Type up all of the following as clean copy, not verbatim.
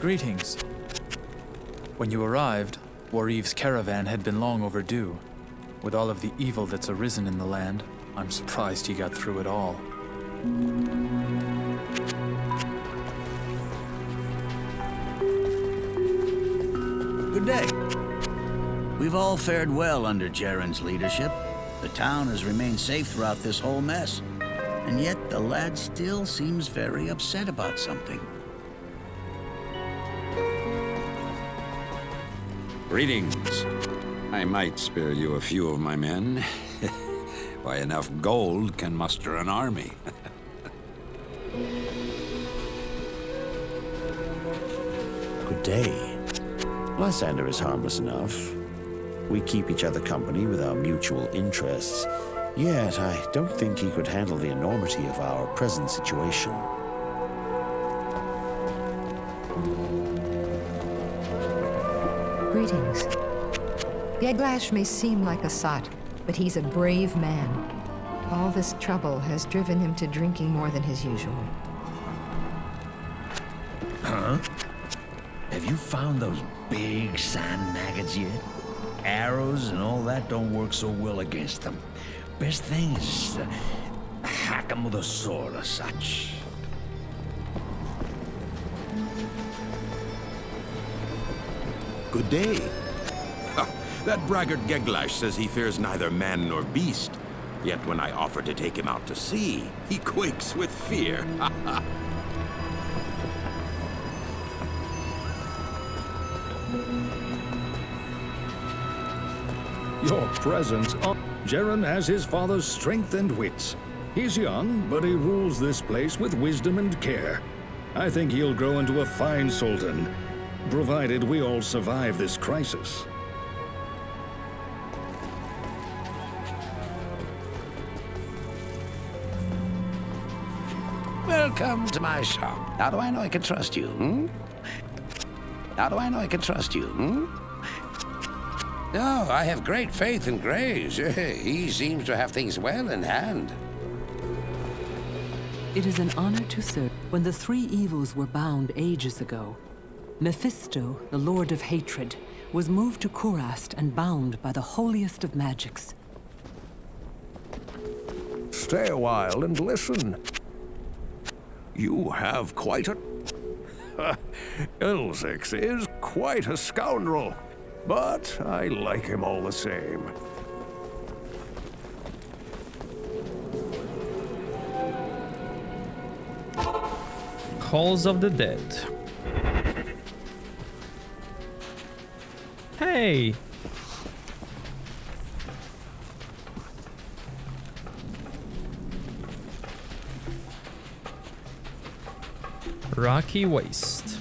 Greetings. When you arrived, Wariv's caravan had been long overdue. With all of the evil that's arisen in the land, I'm surprised he got through it all. Good day. We've all fared well under Jaren's leadership. The town has remained safe throughout this whole mess. And yet the lad still seems very upset about something. Greetings. I might spare you a few of my men. Why, enough gold can muster an army. Good day. Lysander is harmless enough. We keep each other company with our mutual interests. Yet, I don't think he could handle the enormity of our present situation. Greetings. Geglash may seem like a sot, but he's a brave man. All this trouble has driven him to drinking more than his usual. Huh? Have you found those big sand maggots yet? Arrows and all that don't work so well against them. Best thing is hack them with a sword or such. Good day. That braggart Geglash says he fears neither man nor beast. Yet when I offer to take him out to sea, he quakes with fear. Your presence. Jaren has his father's strength and wits. He's young, but he rules this place with wisdom and care. I think he'll grow into a fine sultan, provided we all survive this crisis. Welcome to my shop. How do I know I can trust you, hmm? How do I know I can trust you, hmm? No, I have great faith in Graves. He seems to have things well in hand. It is an honor to serve. When the three evils were bound ages ago, Mephisto, the Lord of Hatred, was moved to Kurast and bound by the holiest of magics. Stay a while and listen. You have quite a... Ilzix is quite a scoundrel, but I like him all the same. Calls of the Dead. Hey! Rocky Waste.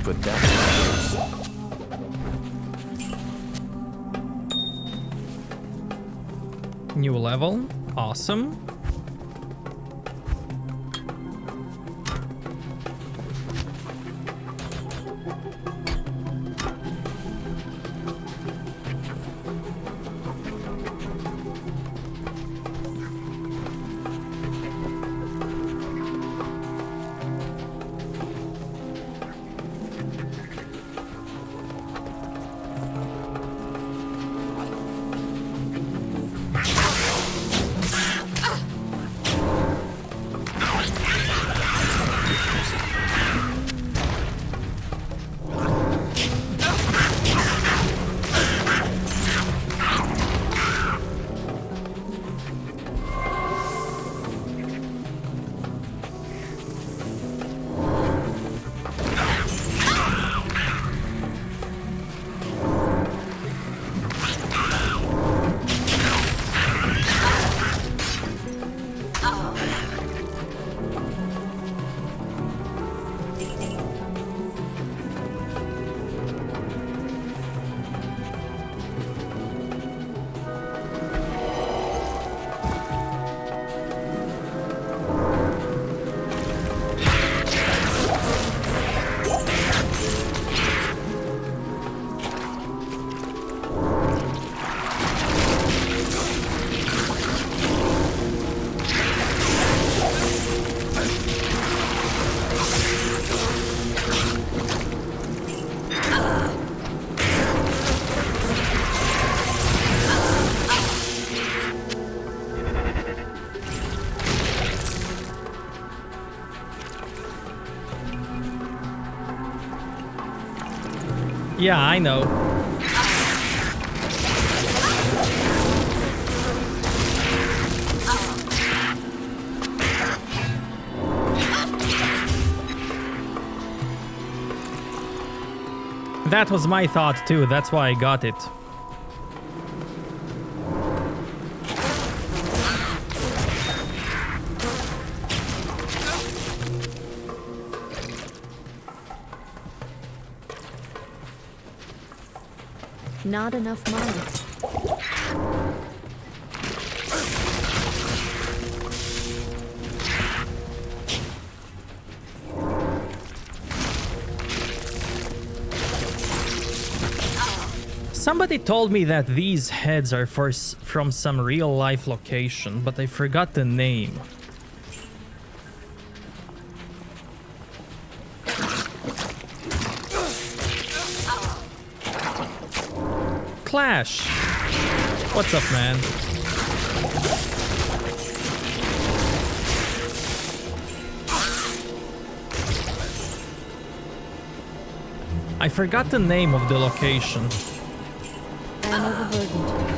With that. New level. Awesome. Yeah, I know. That was my thought too, that's why I got it. Not enough money. Somebody told me that these heads are from some real-life location, but I forgot the name. Clash! What's up, man? I forgot the name of the location. I'm overburdened.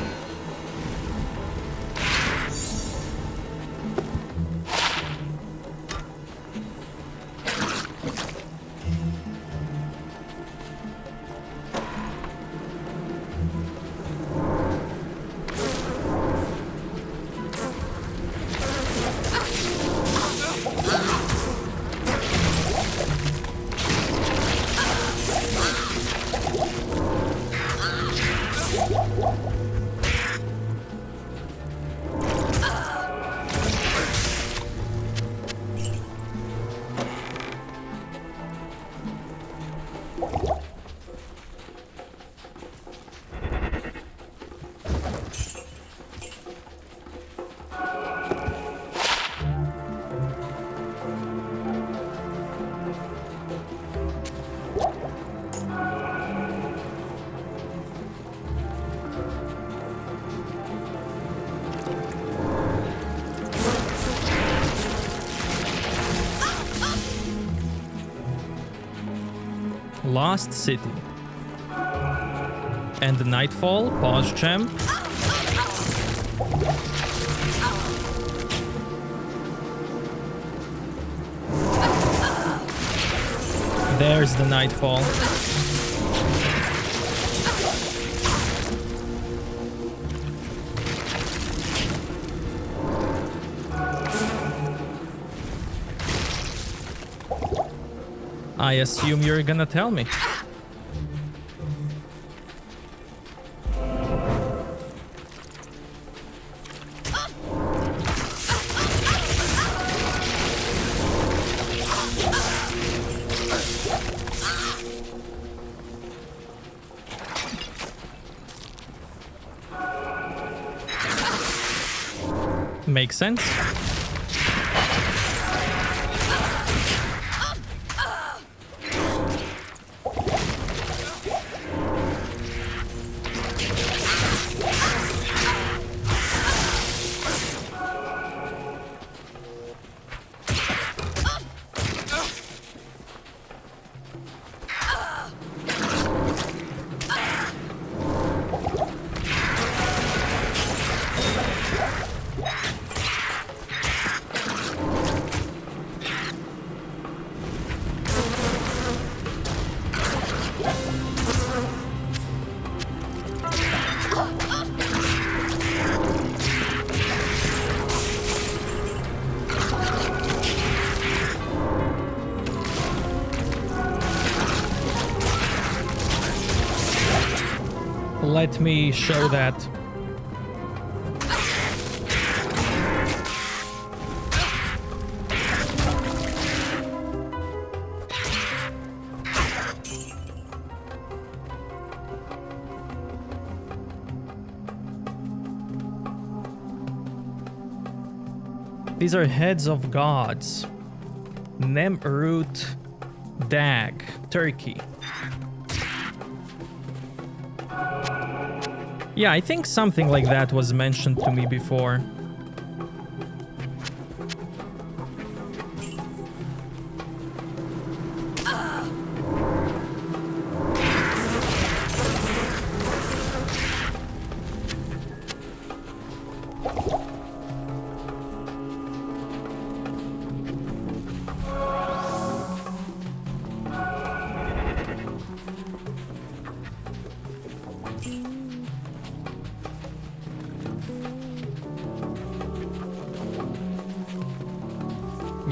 Lost City. And Nightfall, pause gem. There's the Nightfall. I assume you're gonna tell me. Makes sense. Let me show that. These are heads of gods. Nemrut Dag, Turkey. Yeah, I think something like that was mentioned to me before.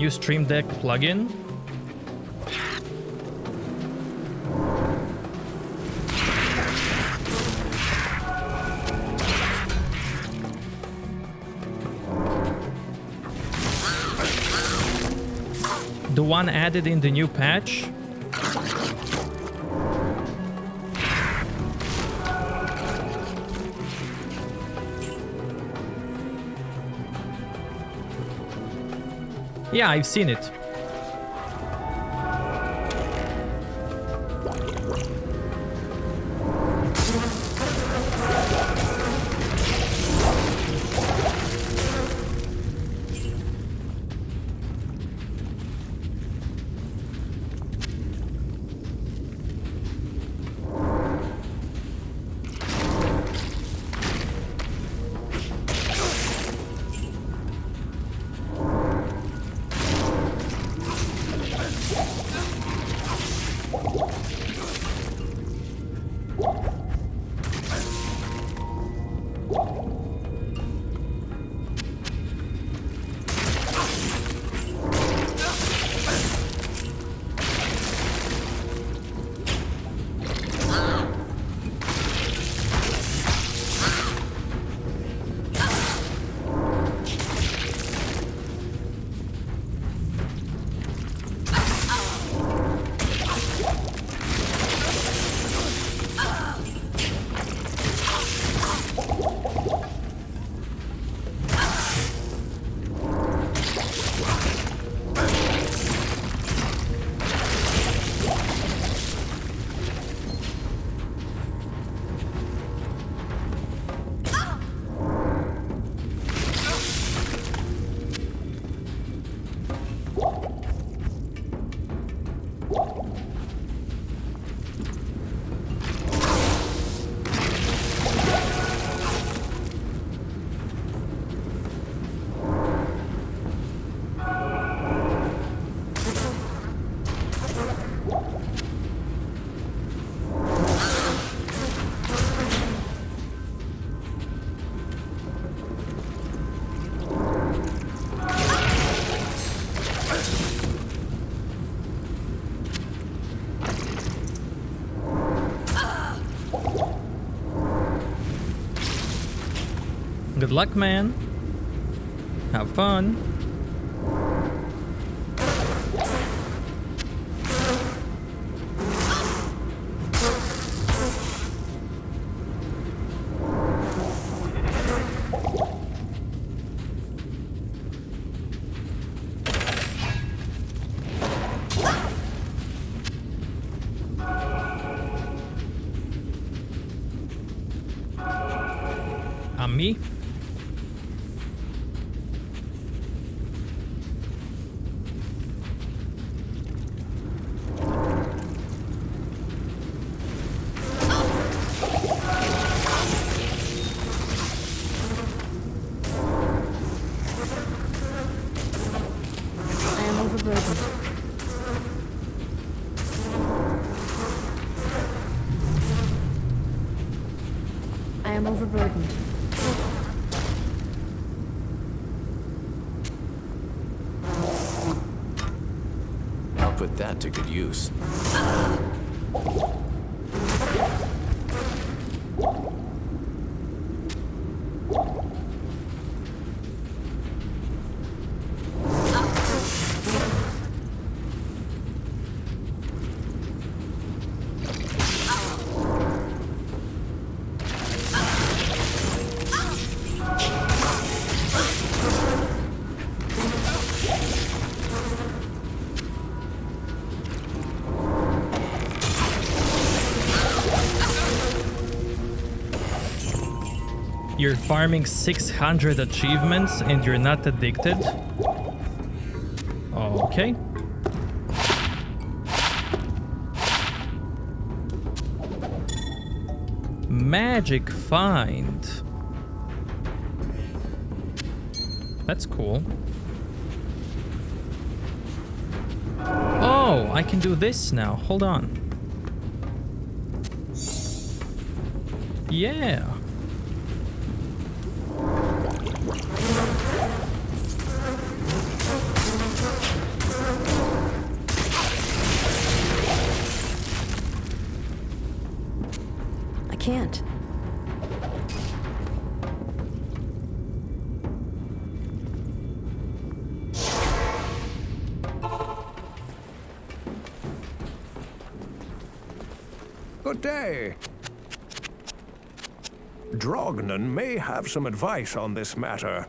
new Stream Deck plugin. The one added in the new patch. Yeah, I've seen it. Good luck, man. Have fun. Me? I am overburdened. I'll put that to good use. You're farming 600 achievements and you're not addicted? Okay. Magic find. That's cool. Oh, I can do this now. Hold on. Yeah. can't. Good day. Drognan may have some advice on this matter.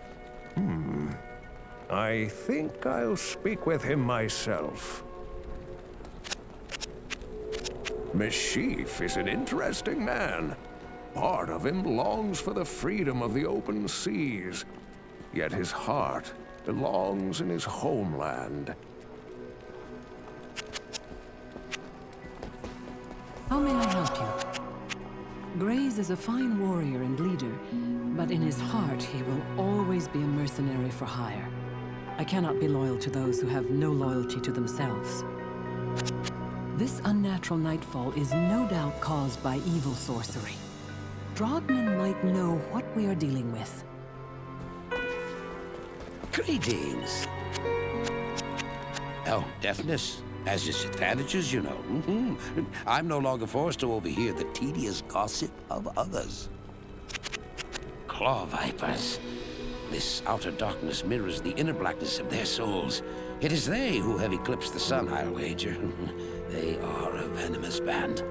I think I'll speak with him myself. Mischief is an interesting man. Part of him longs for the freedom of the open seas, yet his heart belongs in his homeland. How may I help you? Graze is a fine warrior and leader, but in his heart he will always be a mercenary for hire. I cannot be loyal to those who have no loyalty to themselves. This unnatural nightfall is no doubt caused by evil sorcery. Drognan might know what we are dealing with. Greetings. Oh, deafness has its advantages, you know. I'm no longer forced to overhear the tedious gossip of others. Claw vipers. This outer darkness mirrors the inner blackness of their souls. It is they who have eclipsed the sun, I'll wager. They are a venomous band.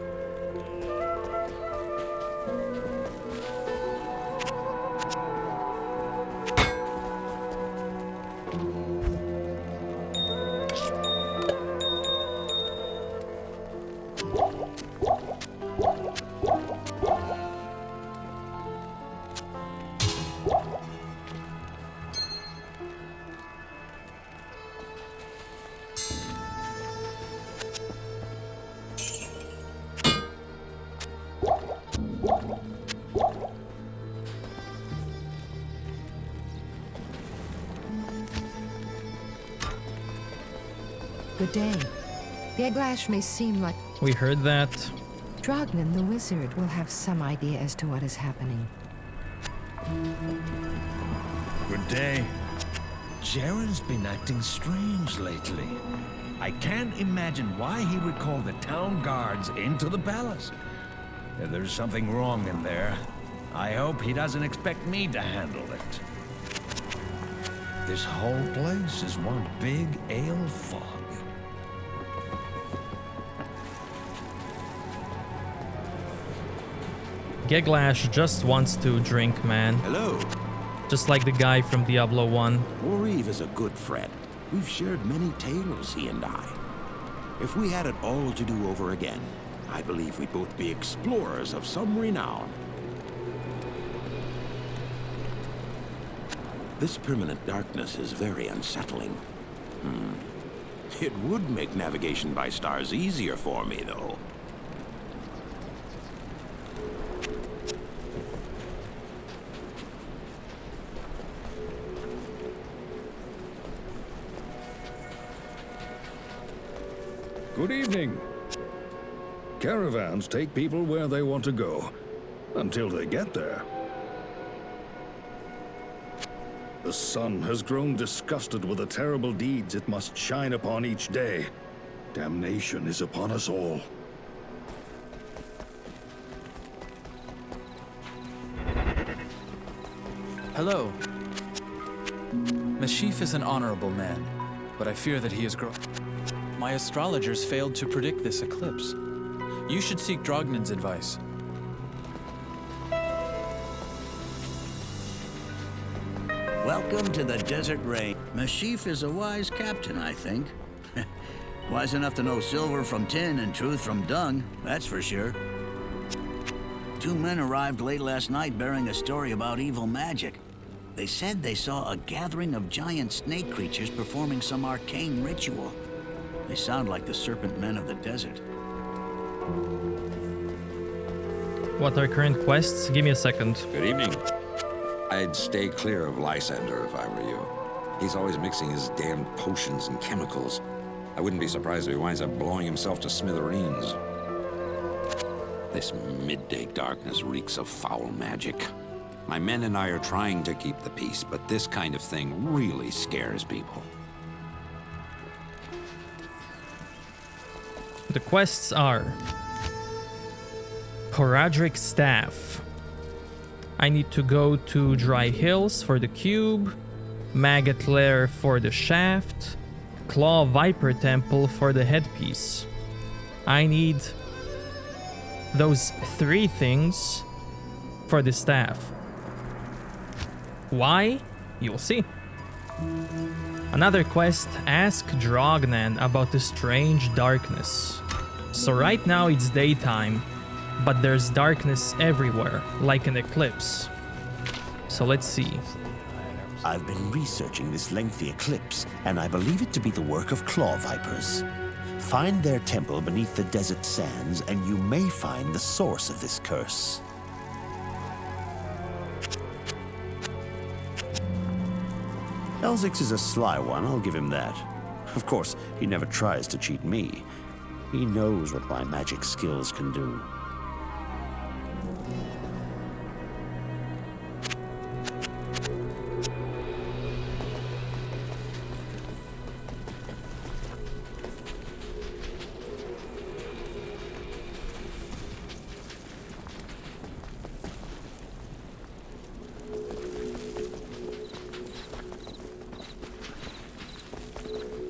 Good day. Geglash may seem like... We heard that. Drognan the wizard will have some idea as to what is happening. Good day. Jaren's been acting strange lately. I can't imagine why he would call the town guards into the palace. If there's something wrong in there, I hope he doesn't expect me to handle it. This whole place is one big ale fog. Geglash just wants to drink, man. Hello. Just like the guy from Diablo 1. Wareve is a good friend. We've shared many tales, he and I. If we had it all to do over again, I believe we'd both be explorers of some renown. This permanent darkness is very unsettling. It would make navigation by stars easier for me, though. Good evening. Caravans take people where they want to go, until they get there. The sun has grown disgusted with the terrible deeds it must shine upon each day. Damnation is upon us all. Hello. Mischief is an honorable man, but I fear that he is My astrologers failed to predict this eclipse. You should seek Drognan's advice. Welcome to the Desert Rain. Mischief is a wise captain, I think. Wise enough to know silver from tin and truth from dung, that's for sure. 2 men arrived late last night bearing a story about evil magic. They said they saw a gathering of giant snake creatures performing some arcane ritual. They sound like the serpent men of the desert. What are current quests? Give me a second. Good evening. I'd stay clear of Lysander if I were you. He's always mixing his damned potions and chemicals. I wouldn't be surprised if he winds up blowing himself to smithereens. This midday darkness reeks of foul magic. My men and I are trying to keep the peace, but this kind of thing really scares people. The quests are Horadric Staff. I need to go to Dry Hills for the cube, Maggot Lair for the shaft, Claw Viper Temple for the headpiece. I need those 3 things for the staff. Why? You'll see. Another quest, ask Drognan about the strange darkness. So right now it's daytime, but there's darkness everywhere, like an eclipse. So let's see. I've been researching this lengthy eclipse, and I believe it to be the work of claw vipers. Find their temple beneath the desert sands, and you may find the source of this curse. Elzix is a sly one, I'll give him that. Of course, he never tries to cheat me. He knows what my magic skills can do.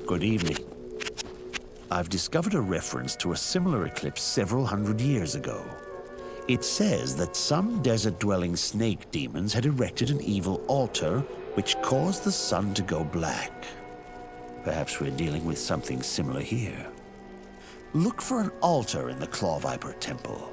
Good evening. I've discovered a reference to a similar eclipse several hundred years ago. It says that some desert-dwelling snake demons had erected an evil altar which caused the sun to go black. Perhaps we're dealing with something similar here. Look for an altar in the Claw Viper Temple.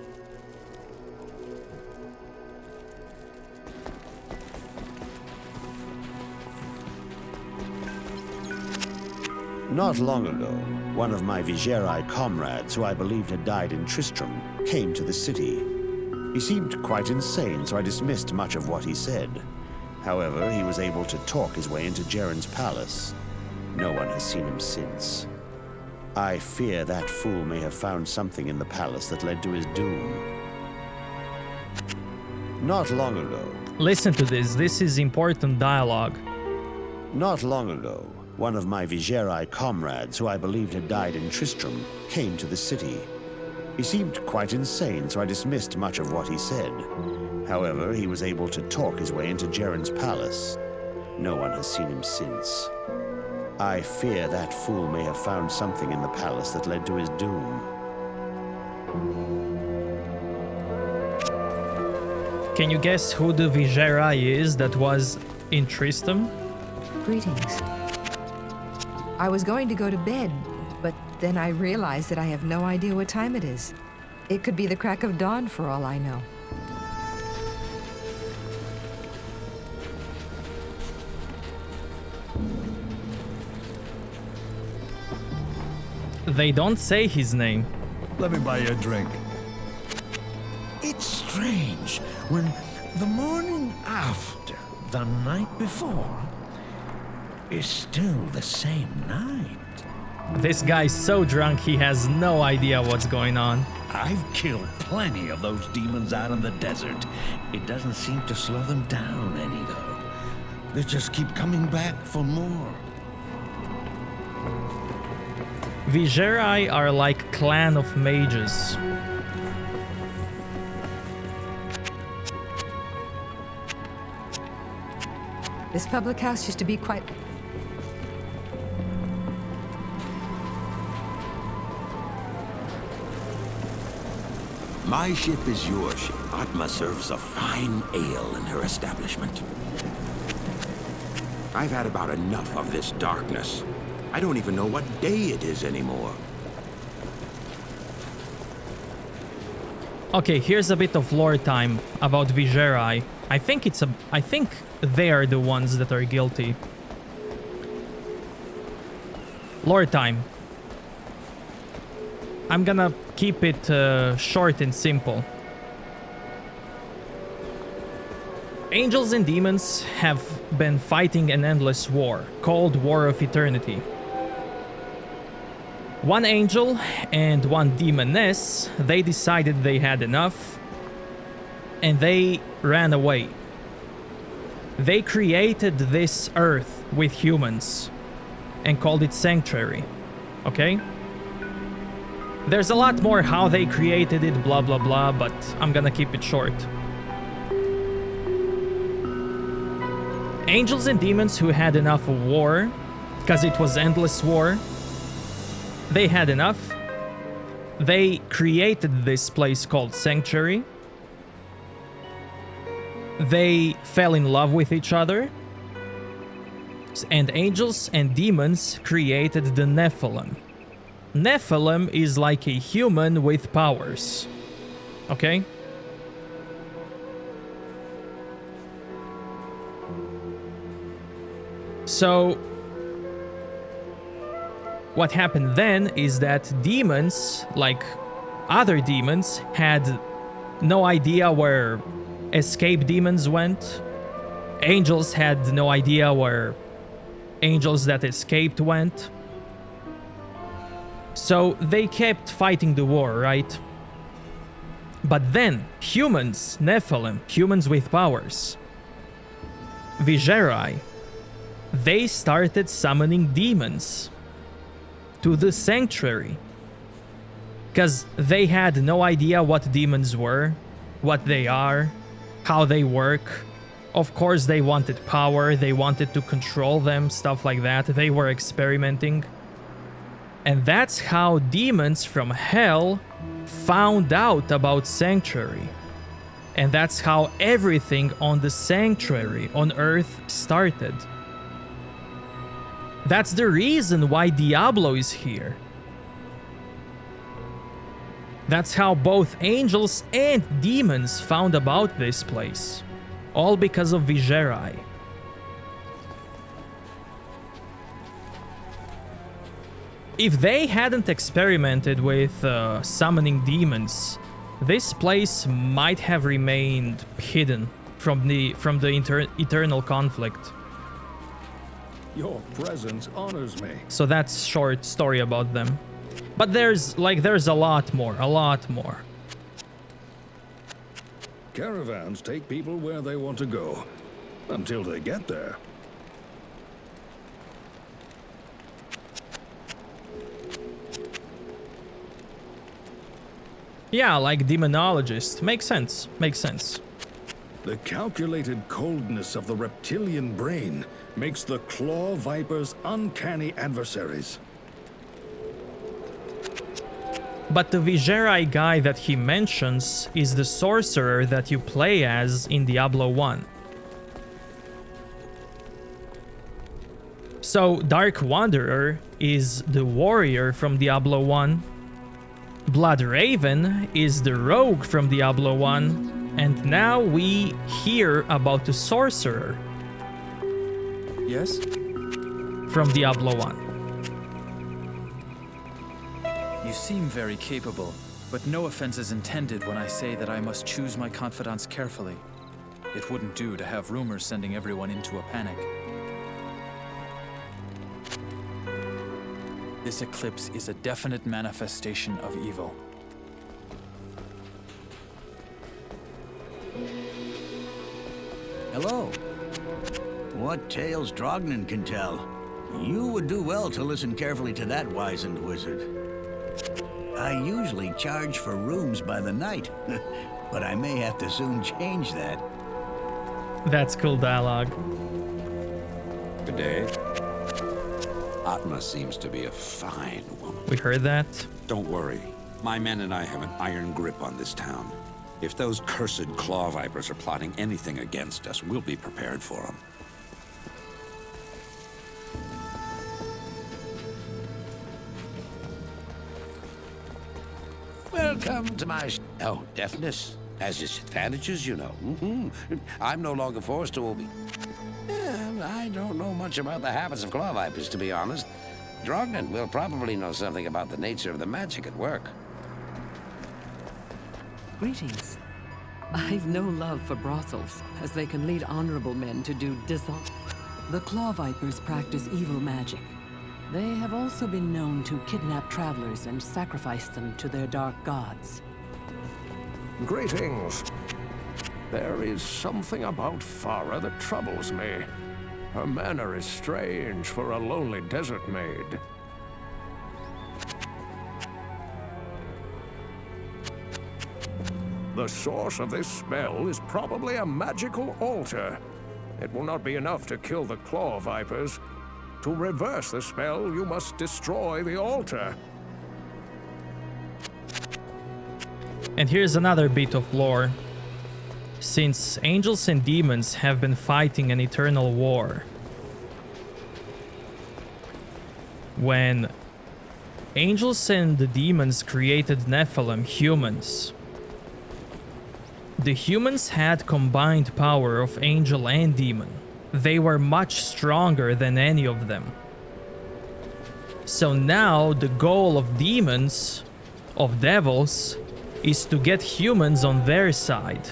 Not long ago, one of my Vigeri comrades, who I believed had died in Tristram, came to the city. He seemed quite insane, so I dismissed much of what he said. However, he was able to talk his way into Gerron's palace. No one has seen him since. I fear that fool may have found something in the palace that led to his doom. Not long ago. Listen to this. This is important dialogue. Not long ago, one of my Vigeri comrades, who I believed had died in Tristram, came to the city. He seemed quite insane, so I dismissed much of what he said. However, he was able to talk his way into Gerron's palace. No one has seen him since. I fear that fool may have found something in the palace that led to his doom. Can you guess who the Vigeri is that was in Tristram? Greetings. I was going to go to bed, but then I realized that I have no idea what time it is. It could be the crack of dawn for all I know. They don't say his name. Let me buy you a drink. It's strange when the morning after the night before is still the same night. This guy's so drunk he has no idea what's going on. I've killed plenty of those demons out in the desert. It doesn't seem to slow them down any, though. They just keep coming back for more. Vigeri are like clan of mages. This public house used to be quite... My ship is your ship. Atma serves a fine ale in her establishment. I've had about enough of this darkness. I don't even know what day it is anymore. Okay, here's a bit of lore time about Vigeri. I think they are the ones that are guilty. Lore time. I'm gonna keep it short and simple. Angels and demons have been fighting an endless war, called War of Eternity. One angel and one demoness, they decided they had enough, and they ran away. They created this earth with humans and called it Sanctuary, okay? There's a lot more how they created it, blah blah blah, but I'm gonna keep it short. Angels and demons who had enough war, because it was endless war, they had enough. They created this place called Sanctuary. They fell in love with each other. And angels and demons created the Nephilim. Nephilim is like a human with powers. Okay? So, what happened then is that demons, like other demons, had no idea where escape demons went. Angels had no idea where angels that escaped went. So they kept fighting the war, right? But then humans, Nephilim, humans with powers, Viserai, they started summoning demons to the sanctuary. Because they had no idea what demons were, what they are, how they work. Of course they wanted power, they wanted to control them, stuff like that. They were experimenting. And that's how demons from hell found out about Sanctuary. And that's how everything on the Sanctuary on Earth started. That's the reason why Diablo is here. That's how both angels and demons found about this place. All because of Viserai. If they hadn't experimented with summoning demons, this place might have remained hidden from the eternal conflict. Your presence honors me. So that's short story about them. But there's a lot more, Caravans take people where they want to go, until they get there. Yeah, like demonologist. Makes sense. The calculated coldness of the reptilian brain makes the claw vipers uncanny adversaries. But the Viserai guy that he mentions is the sorcerer that you play as in Diablo 1. So Dark Wanderer is the warrior from Diablo 1. Blood Raven is the rogue from Diablo 1. And now we hear about the sorcerer. Yes? From Diablo 1. You seem very capable, but no offense is intended when I say that I must choose my confidants carefully. It wouldn't do to have rumors sending everyone into a panic. This eclipse is a definite manifestation of evil. Hello. What tales Drognan can tell. You would do well to listen carefully to that wizened wizard. I usually charge for rooms by the night, but I may have to soon change that. That's cool dialogue. Good day. Atma seems to be a fine woman. We heard that. Don't worry. My men and I have an iron grip on this town. If those cursed claw vipers are plotting anything against us, we'll be prepared for them. Welcome to my... Oh, deafness has its advantages, you know. I'm no longer forced to obey. I don't know much about the habits of claw vipers, to be honest. Drognan will probably know something about the nature of the magic at work. Greetings. I've no love for brothels, as they can lead honorable men to do dishonor. The claw vipers practice evil magic. They have also been known to kidnap travelers and sacrifice them to their dark gods. Greetings. There is something about Farah that troubles me. Her manner is strange for a lonely desert maid. The source of this spell is probably a magical altar. It will not be enough to kill the claw vipers. To reverse the spell, you must destroy the altar. And here's another bit of lore. Since angels and demons have been fighting an eternal war, when angels and the demons created Nephilim humans, the humans had combined power of angel and demon. They were much stronger than any of them. So now the goal of demons, of devils, is to get humans on their side,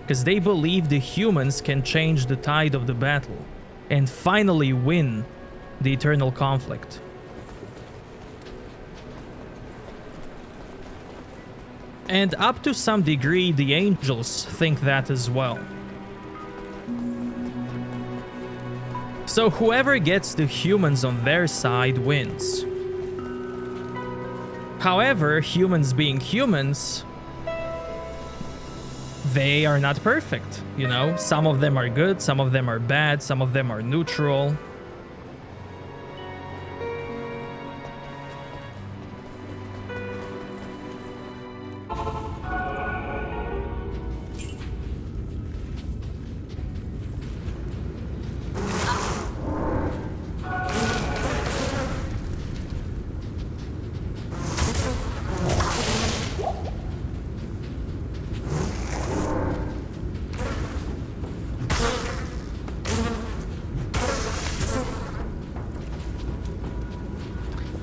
because they believe the humans can change the tide of the battle and finally win the eternal conflict. And up to some degree, the angels think that as well. So whoever gets the humans on their side wins. However, humans being humans, they are not perfect, you know? Some of them are good, some of them are bad, some of them are neutral.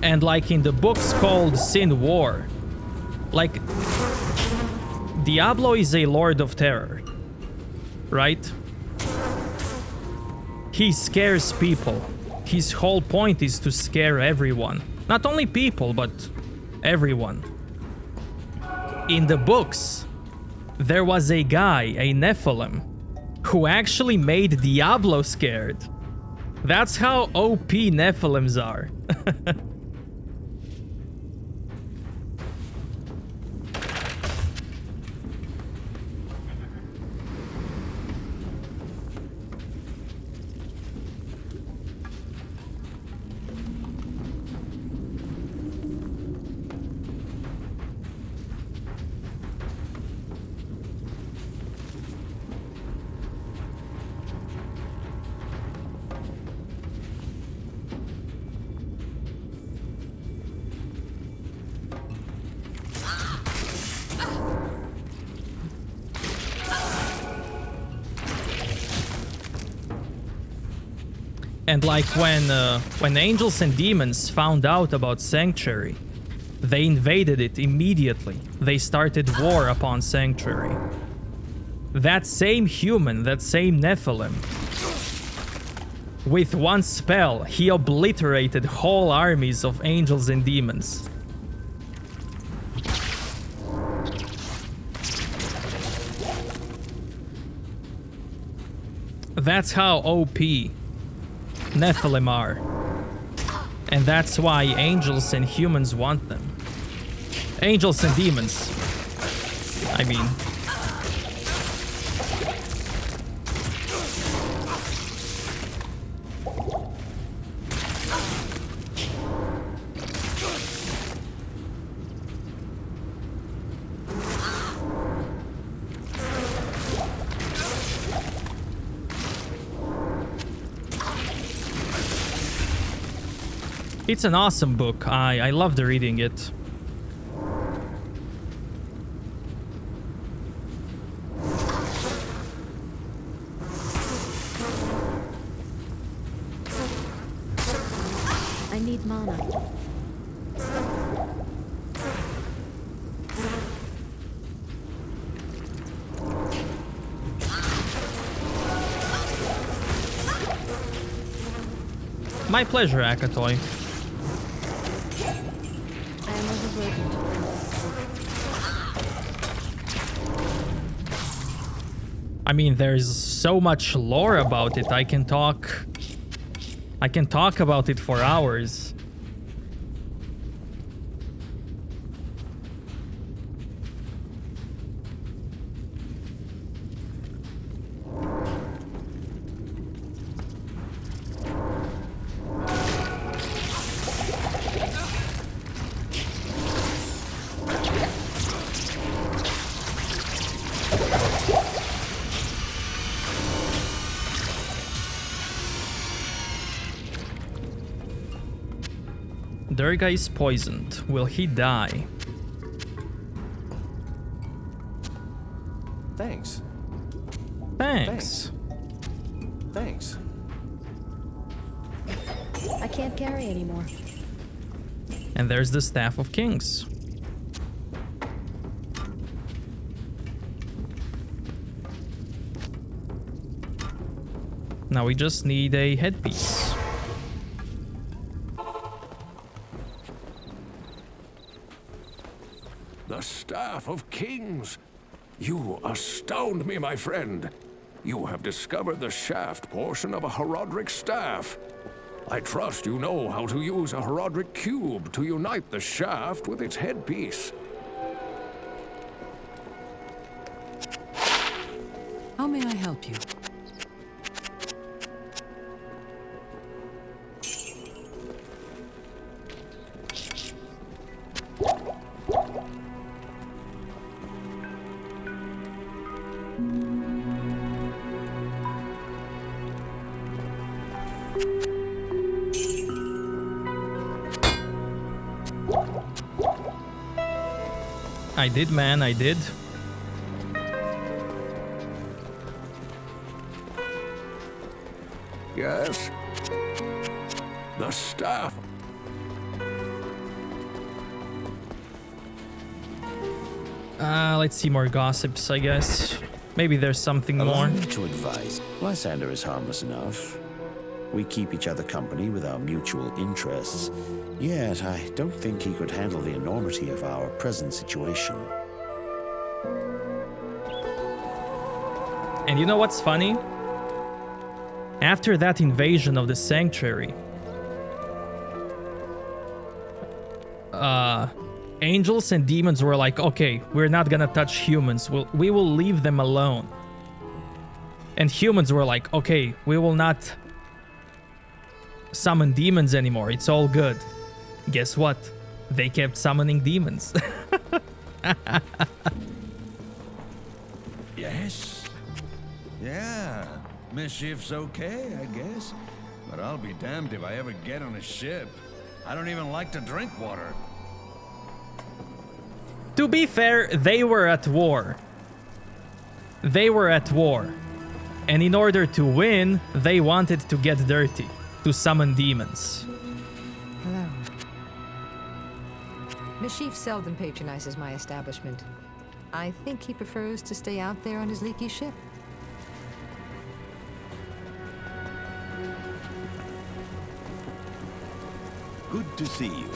And like in the books called Sin War, like Diablo is a Lord of Terror, right? He scares people. His whole point is to scare everyone. Not only people, but everyone. In the books, there was a guy, a Nephilim, who actually made Diablo scared. That's how OP Nephilims are. And like when angels and demons found out about Sanctuary, they invaded it immediately. They started war upon Sanctuary. That same human, that same Nephilim, with one spell, he obliterated whole armies of angels and demons. That's how OP Nephilim are. And that's why angels and humans want them. Angels and demons, I mean. It's an awesome book. I loved reading it. I need mana. My pleasure, Akatoy. I mean, there's so much lore about it. I can talk about it for hours. Durga is poisoned. Will he die? Thanks. Thanks. Thanks. I can't carry anymore. And there's the Staff of Kings. Now we just need a headpiece. The Staff of Kings. You astound me, my friend. You have discovered the shaft portion of a Herodric staff. I trust you know how to use a Herodric cube to unite the shaft with its headpiece. How may I help you? I did, man, I did. Yes? The staff. Let's see more gossips, I guess. Maybe there's something Allow more. me to advise. Lysander is harmless enough. We keep each other company with our mutual interests. Yet, I don't think he could handle the enormity of our present situation. And you know what's funny? After that invasion of the sanctuary, angels and demons were like, okay, we're not gonna touch humans. We will leave them alone. And humans were like, okay, we will not summon demons anymore. It's all good. Guess what? They kept summoning demons. Yes? Yeah, mischief's okay, I guess. But I'll be damned if I ever get on a ship. I don't even like to drink water. To be fair, they were at war. They were at war. And in order to win, they wanted to get dirty, to summon demons. Hello. Mashif seldom patronizes my establishment. I think he prefers to stay out there on his leaky ship. Good to see you.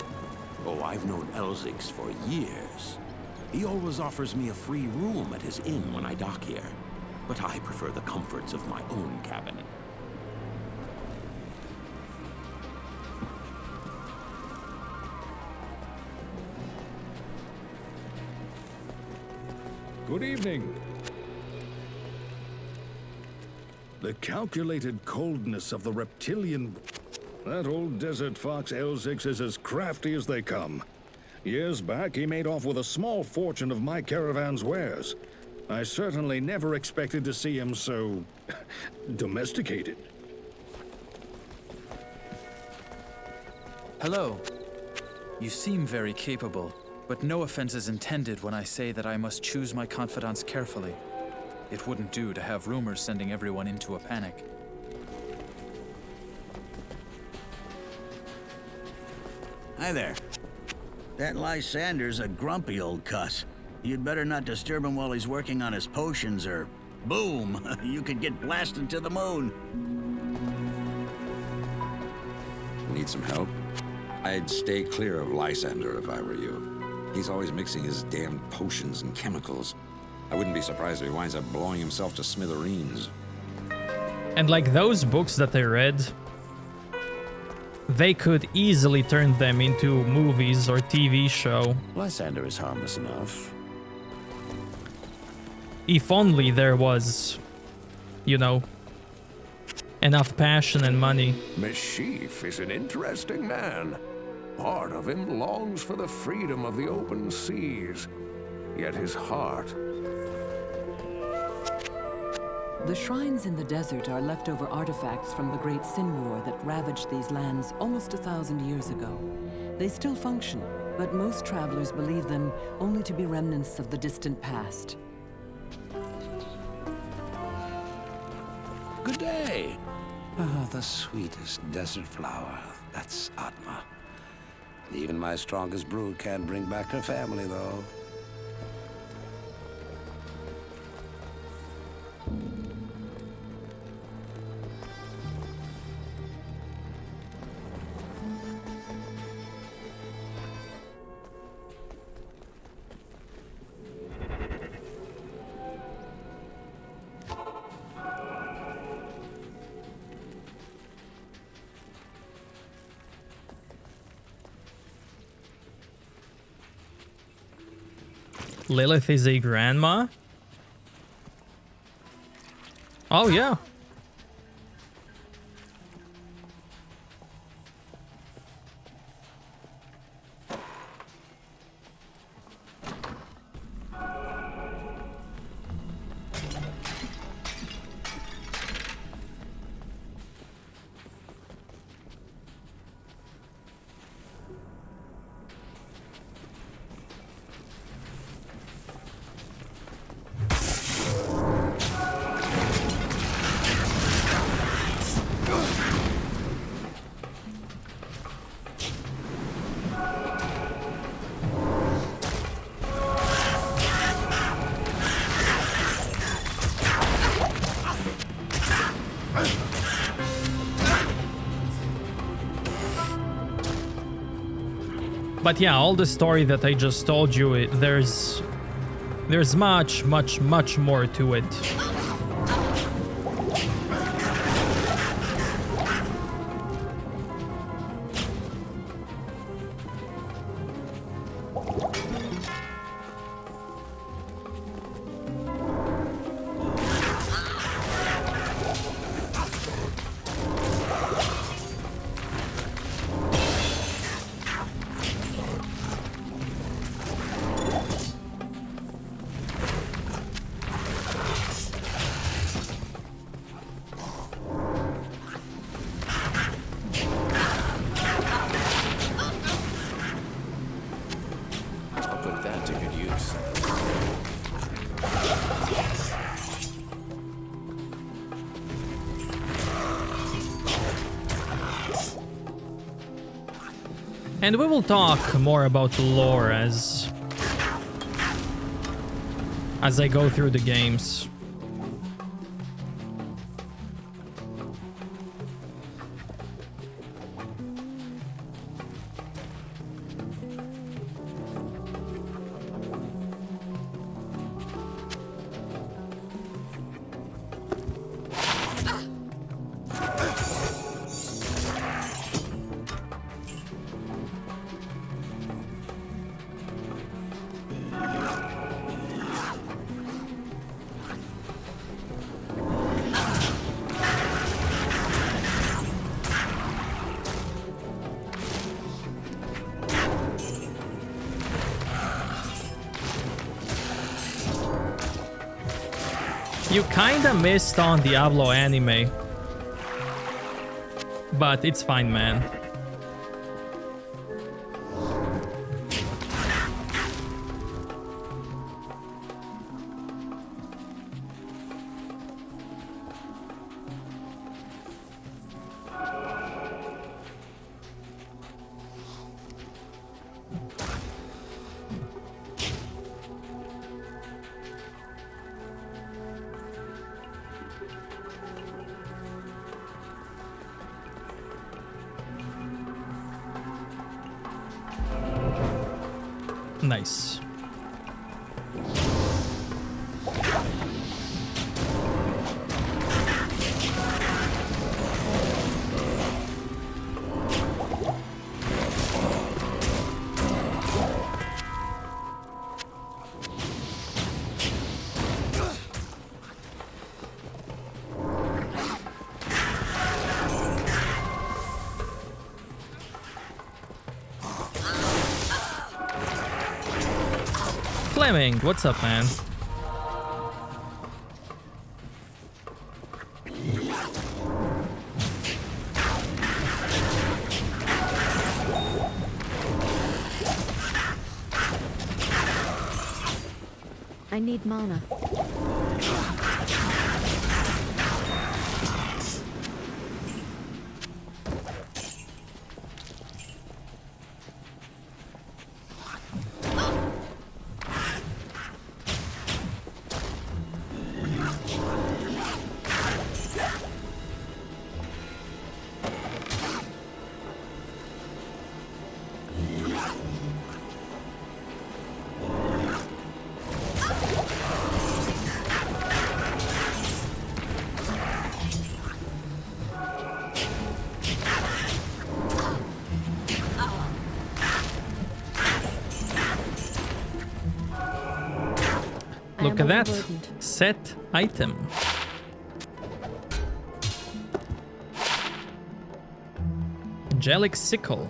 Oh, I've known Elzix for years. He always offers me a free room at his inn when I dock here. But I prefer the comforts of my own cabin. Good evening. The calculated coldness of the reptilian... That old desert fox Elzix is as crafty as they come. Years back, he made off with a small fortune of my caravan's wares. I certainly never expected to see him so... domesticated. Hello. You seem very capable, but no offense is intended when I say that I must choose my confidants carefully. It wouldn't do to have rumors sending everyone into a panic. Hi there. That Lysander's a grumpy old cuss. You'd better not disturb him while he's working on his potions, or boom, you could get blasted to the moon. Need some help? I'd stay clear of Lysander if I were you. He's always mixing his damned potions and chemicals. I wouldn't be surprised if he winds up blowing himself to smithereens. And like those books that I read, they could easily turn them into movies or TV show. Lysander is harmless enough. If only there was, you know, enough passion and money. Mashif is an interesting man. Part of him longs for the freedom of the open seas. Yet his heart... The shrines in the desert are leftover artifacts from the Great Sin War that ravaged these lands almost 1,000 years ago. They still function, but most travelers believe them only to be remnants of the distant past. Good day. Ah, the sweetest desert flower. That's Atma. Even my strongest brood can't bring back her family, though. Lilith is a grandma? Oh, yeah. But yeah, all the story that I just told you, there's much more to it. And we will talk more about the lore as I go through the games. You kinda missed on Diablo anime. But it's fine, man. Nice. Fleming, what's up, man? I need mana. Look at that. Set item. Angelic sickle.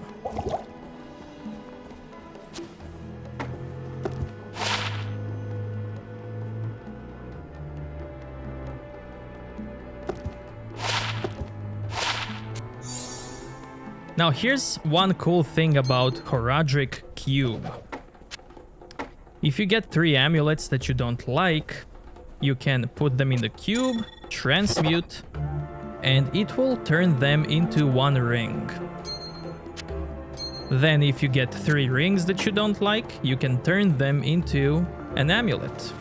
Now here's one cool thing about Horadric Cube. If you get 3 amulets that you don't like, you can put them in the cube, transmute, and it will turn them into 1 ring. Then if you get 3 rings that you don't like, you can turn them into an amulet.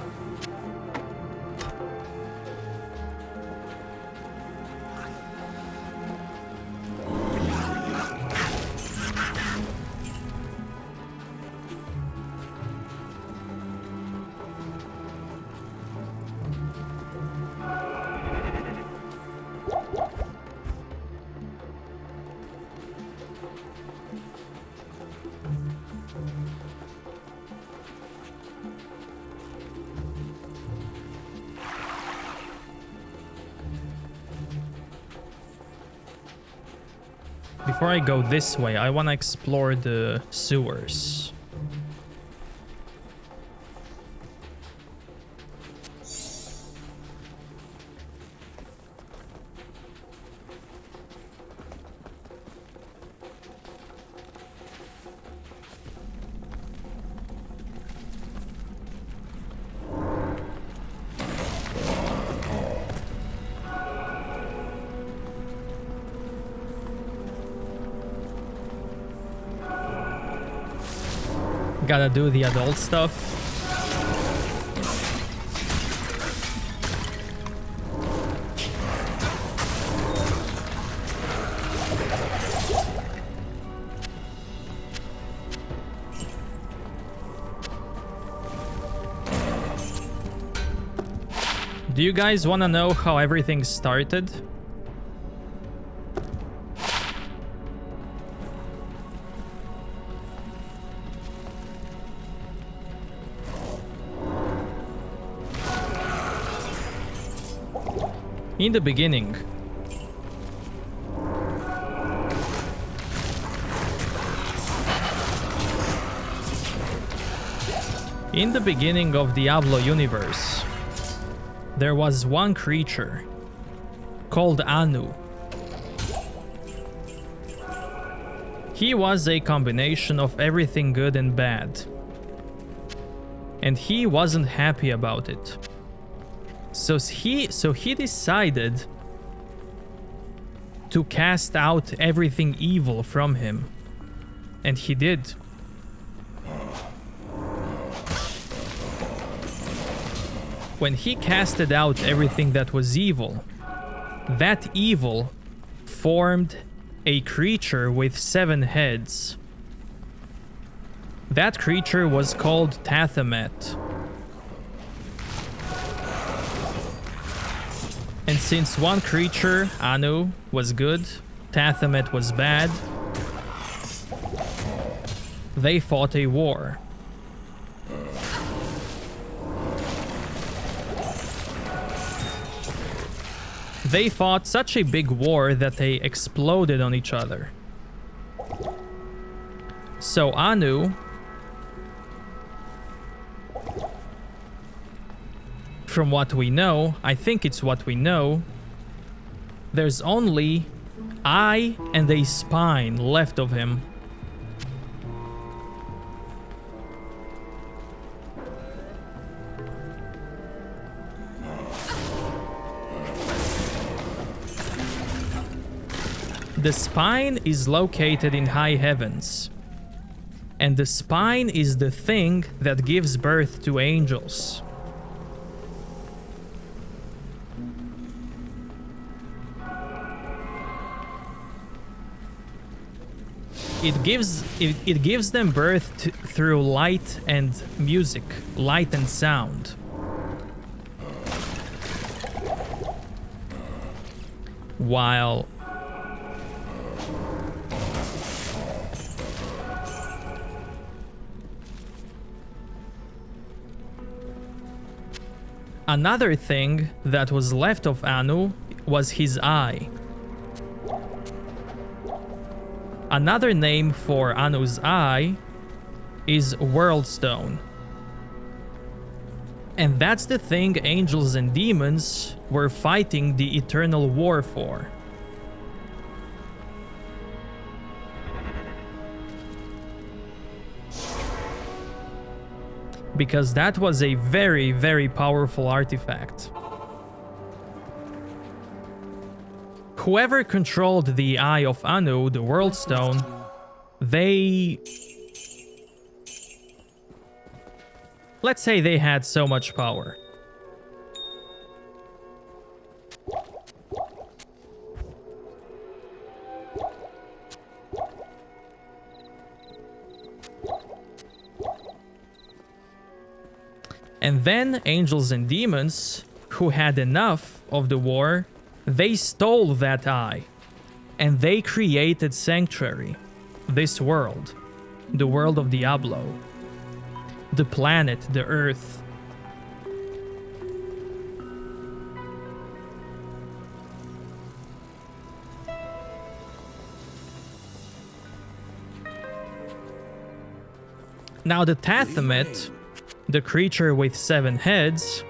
Before I go this way, I want to explore the sewers. Gotta do the adult stuff. Do you guys want to know how everything started? In the beginning, of Diablo universe, there was one creature called Anu. He was a combination of everything good and bad, and he wasn't happy about it. So he decided to cast out everything evil from him. And he did. When he casted out everything that was evil, that evil formed a creature with 7 heads. That creature was called Tathamet. And since one creature, Anu, was good, Tathamet was bad, they fought a war. They fought such a big war that they exploded on each other. So Anu from what we know, I think it's what we know, there's only eye and a spine left of him. The spine is located in high heavens. And the spine is the thing that gives birth to angels. It gives them birth through light and music, light and sound. While another thing that was left of Anu was his eye. Another name for Anu's eye is Worldstone. And that's the thing angels and demons were fighting the eternal war for. Because that was a very, very powerful artifact. Whoever controlled the Eye of Anu, the World Stone, they... let's say they had so much power. And then angels and demons, who had enough of the war, they stole that eye, and they created Sanctuary, this world, the world of Diablo, the planet, the Earth. Now the Tathamet, the creature with 7 heads,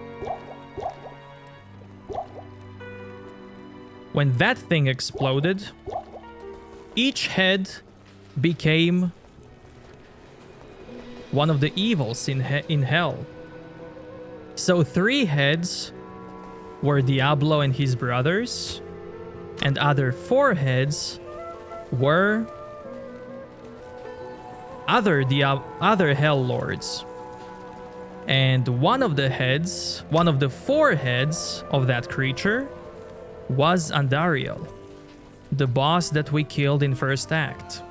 when that thing exploded, each head became one of the evils in hell. So 3 heads were Diablo and his brothers, and other 4 heads were other hell lords. And one of the 4 heads of that creature was Andariel, the boss that we killed in first act.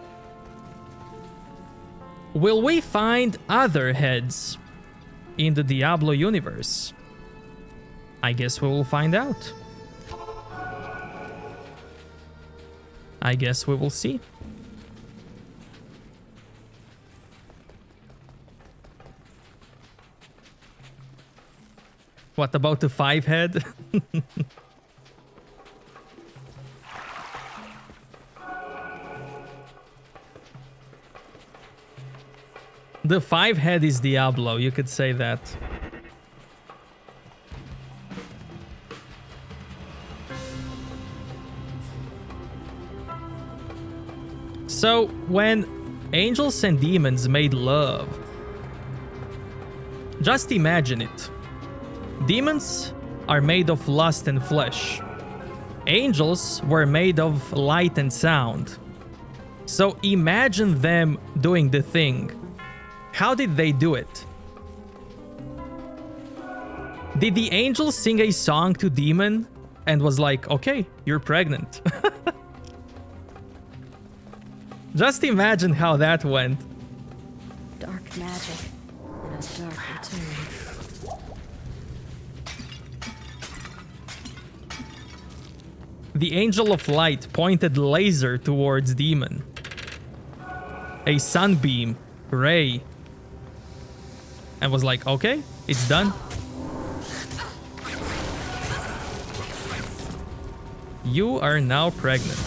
Will we find other heads in the Diablo universe? I guess we will find out. I guess we will see. What about the 5 head? The 5 head is Diablo, you could say that. So, when angels and demons made love, just imagine it. Demons are made of lust and flesh. Angels were made of light and sound. So imagine them doing the thing. How did they do it? Did the angel sing a song to demon and was like, okay, you're pregnant? Just imagine how that went. Dark magic in a dark tomb. The angel of light pointed laser towards demon. A sunbeam, ray. And was like, okay, it's done. You are now pregnant.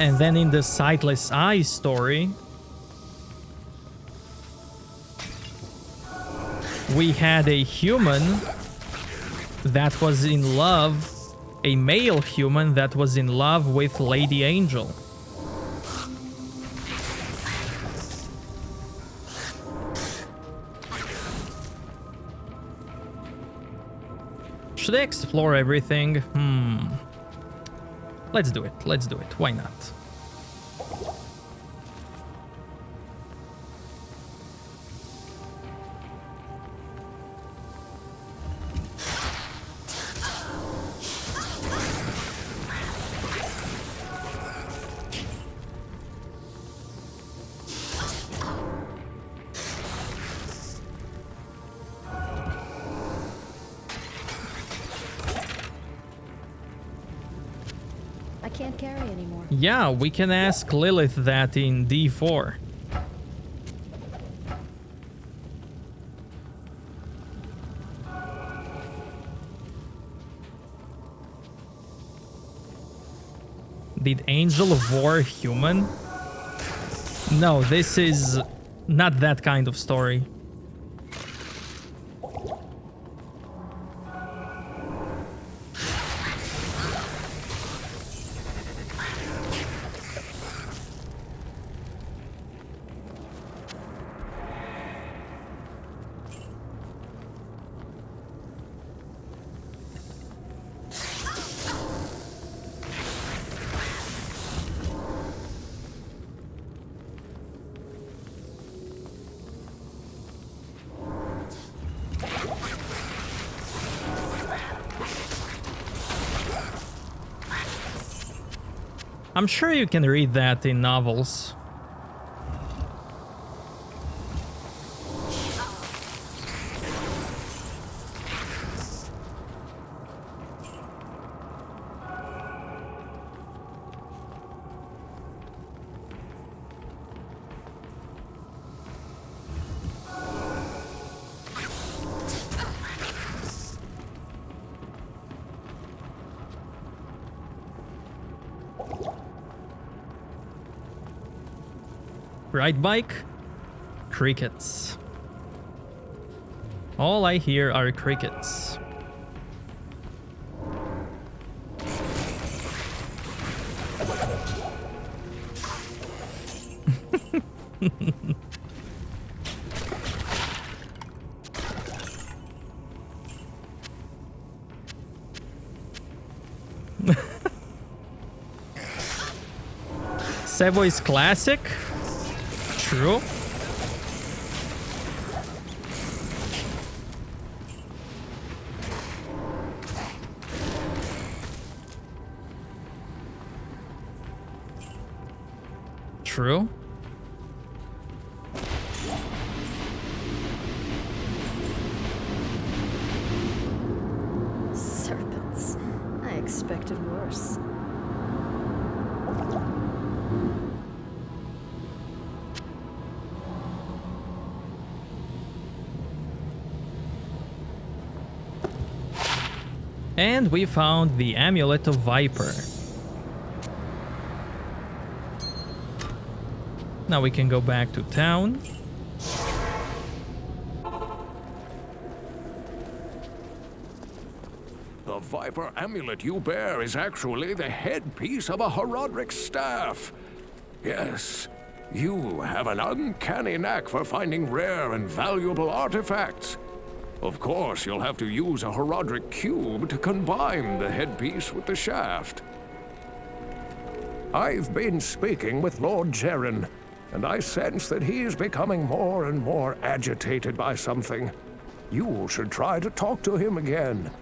And then in the Sightless Eye story, we had a human that was in love, a male human that was in love with Lady Angel. Should I explore everything? Let's do it. Let's do it. Why not? I can't carry anymore. Yeah, we can ask Lilith that in D4. Did Angel of War human? No, this is not that kind of story. I'm sure you can read that in novels. Right bike? Crickets. All I hear are crickets. Savoy's classic? True. True. Serpents. I expected worse. And we found the Amulet of Viper. Now we can go back to town. The Viper amulet you bear is actually the headpiece of a Horodric staff. Yes, you have an uncanny knack for finding rare and valuable artifacts. Of course, you'll have to use a Horodric cube to combine the headpiece with the shaft. I've been speaking with Lord Jaren, and I sense that he is becoming more and more agitated by something. You should try to talk to him again.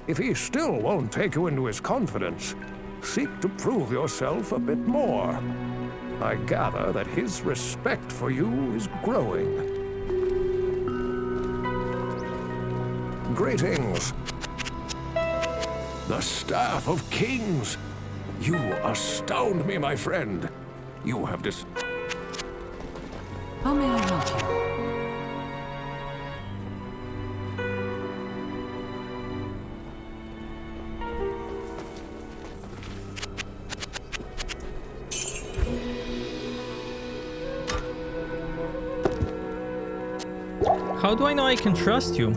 If he still won't take you into his confidence, seek to prove yourself a bit more. I gather that his respect for you is growing. Greetings. The Staff of Kings. You astound me, my friend. You have How may I help you? How do I know I can trust you?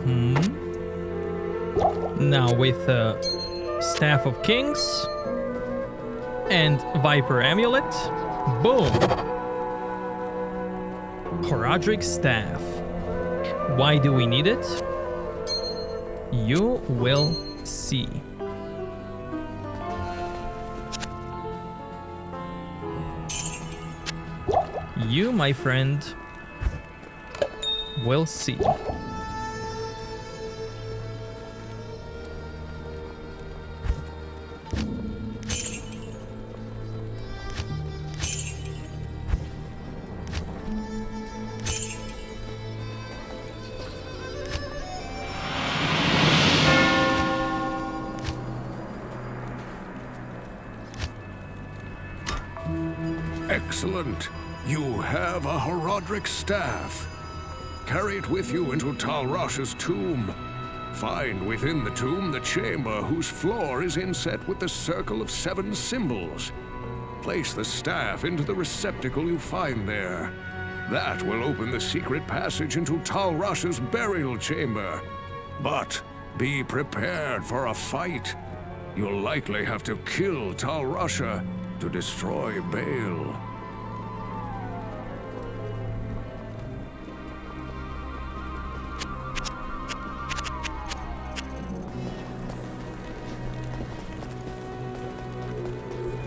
Now with Staff of Kings and Viper Amulet. Boom. Horadric Staff. Why do we need it? You will see. You, my friend, will see. Excellent. You have a Horadric staff. Carry it with you into Talrash's tomb. Find within the tomb the chamber whose floor is inset with the circle of 7 symbols. Place the staff into the receptacle you find there. That will open the secret passage into Talrash's burial chamber. But be prepared for a fight. You'll likely have to kill Talrasha to destroy Baal.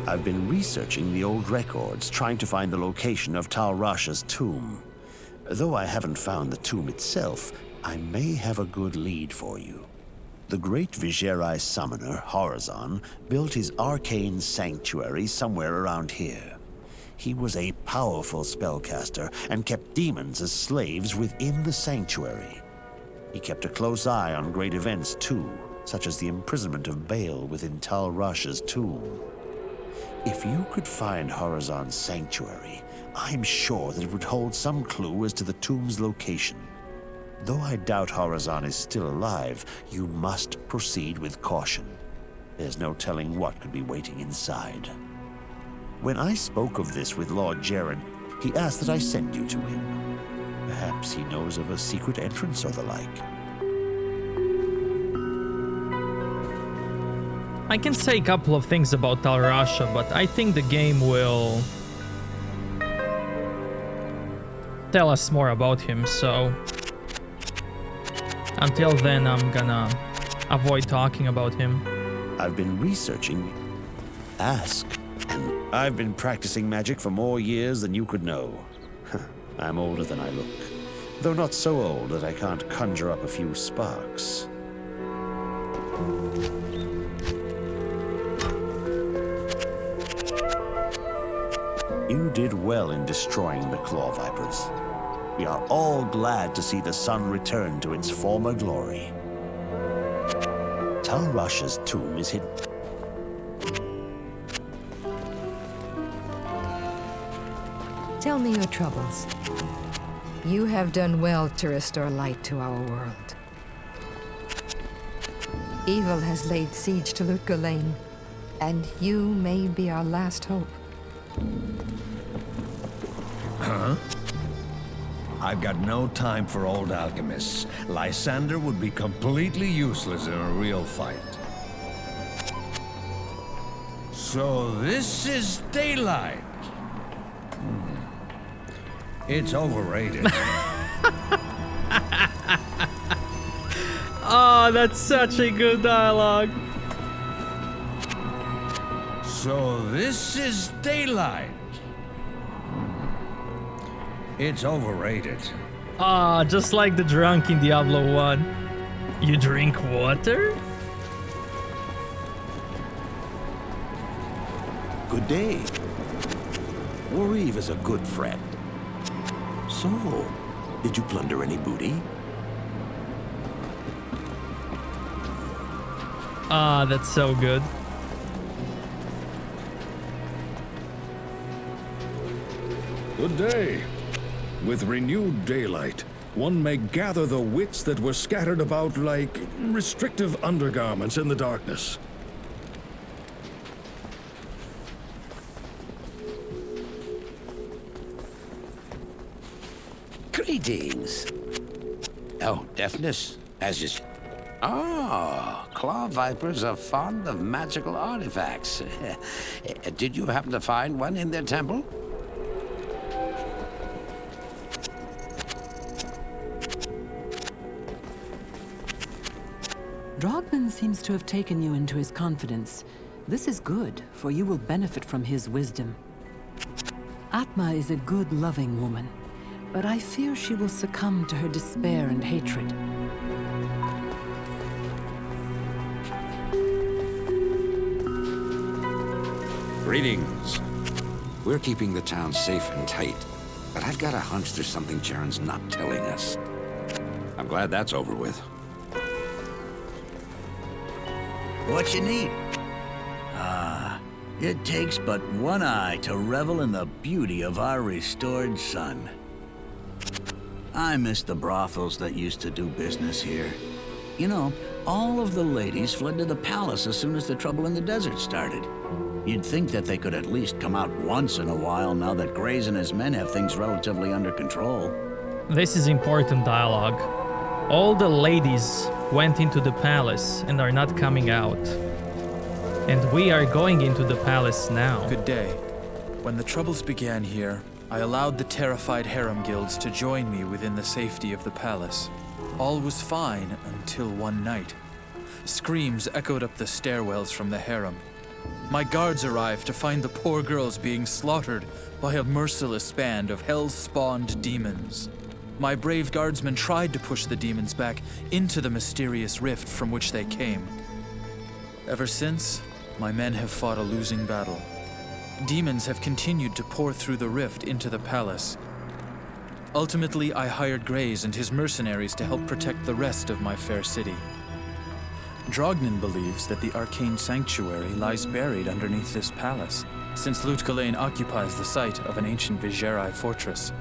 I've been researching the old records, trying to find the location of Talrasha's tomb. Though I haven't found the tomb itself, I may have a good lead for you. The great Viserai summoner, Horazon, built his arcane sanctuary somewhere around here. He was a powerful spellcaster and kept demons as slaves within the sanctuary. He kept a close eye on great events too, such as the imprisonment of Baal within Talrasha's tomb. If you could find Horazon's sanctuary, I'm sure that it would hold some clue as to the tomb's location. Though I doubt Horazon is still alive, you must proceed with caution. There's no telling what could be waiting inside. When I spoke of this with Lord Jaren, he asked that I send you to him. Perhaps he knows of a secret entrance or the like. I can say a couple of things about Talrasha, but I think the game will tell us more about him, so until then I'm gonna avoid talking about him. I've been researching. Ask. And I've been practicing magic for more years than you could know. I'm older than I look, though not so old that I can't conjure up a few sparks. You did well in destroying the Claw Vipers. We are all glad to see the sun return to its former glory. Talrasha's tomb is hidden. Tell me your troubles. You have done well to restore light to our world. Evil has laid siege to Lutga Lane, and you may be our last hope. Huh? I've got no time for old alchemists. Lysander would be completely useless in a real fight. So this is daylight. It's overrated. Oh, that's such a good dialogue. So this is daylight. It's overrated. Ah, just like the drunk in Diablo 1. You drink water? Good day. Warriv is a good friend. So, did you plunder any booty? Ah, that's so good. Good day. With renewed daylight, one may gather the wits that were scattered about like restrictive undergarments in the darkness. Greetings. Oh, deafness, as you... Oh, claw vipers are fond of magical artifacts. Did you happen to find one in their temple? Drogman seems to have taken you into his confidence. This is good, for you will benefit from his wisdom. Atma is a good, loving woman, but I fear she will succumb to her despair and hatred. Greetings. We're keeping the town safe and tight, but I've got a hunch there's something Jaren's not telling us. I'm glad that's over with. What you need? It takes but one eye to revel in the beauty of our restored sun. I miss the brothels that used to do business here. You know, all of the ladies fled to the palace as soon as the trouble in the desert started. You'd think that they could at least come out once in a while now that Grays and his men have things relatively under control. This is important dialogue. All the ladies went into the palace and are not coming out. And we are going into the palace now. Good day. When the troubles began here, I allowed the terrified harem guilds to join me within the safety of the palace. All was fine until one night. Screams echoed up the stairwells from the harem. My guards arrived to find the poor girls being slaughtered by a merciless band of hell-spawned demons. My brave guardsmen tried to push the demons back into the mysterious rift from which they came. Ever since, my men have fought a losing battle. Demons have continued to pour through the rift into the palace. Ultimately, I hired Grays and his mercenaries to help protect the rest of my fair city. Drognan believes that the arcane sanctuary lies buried underneath this palace, since Lutgalain occupies the site of an ancient Vigerai fortress.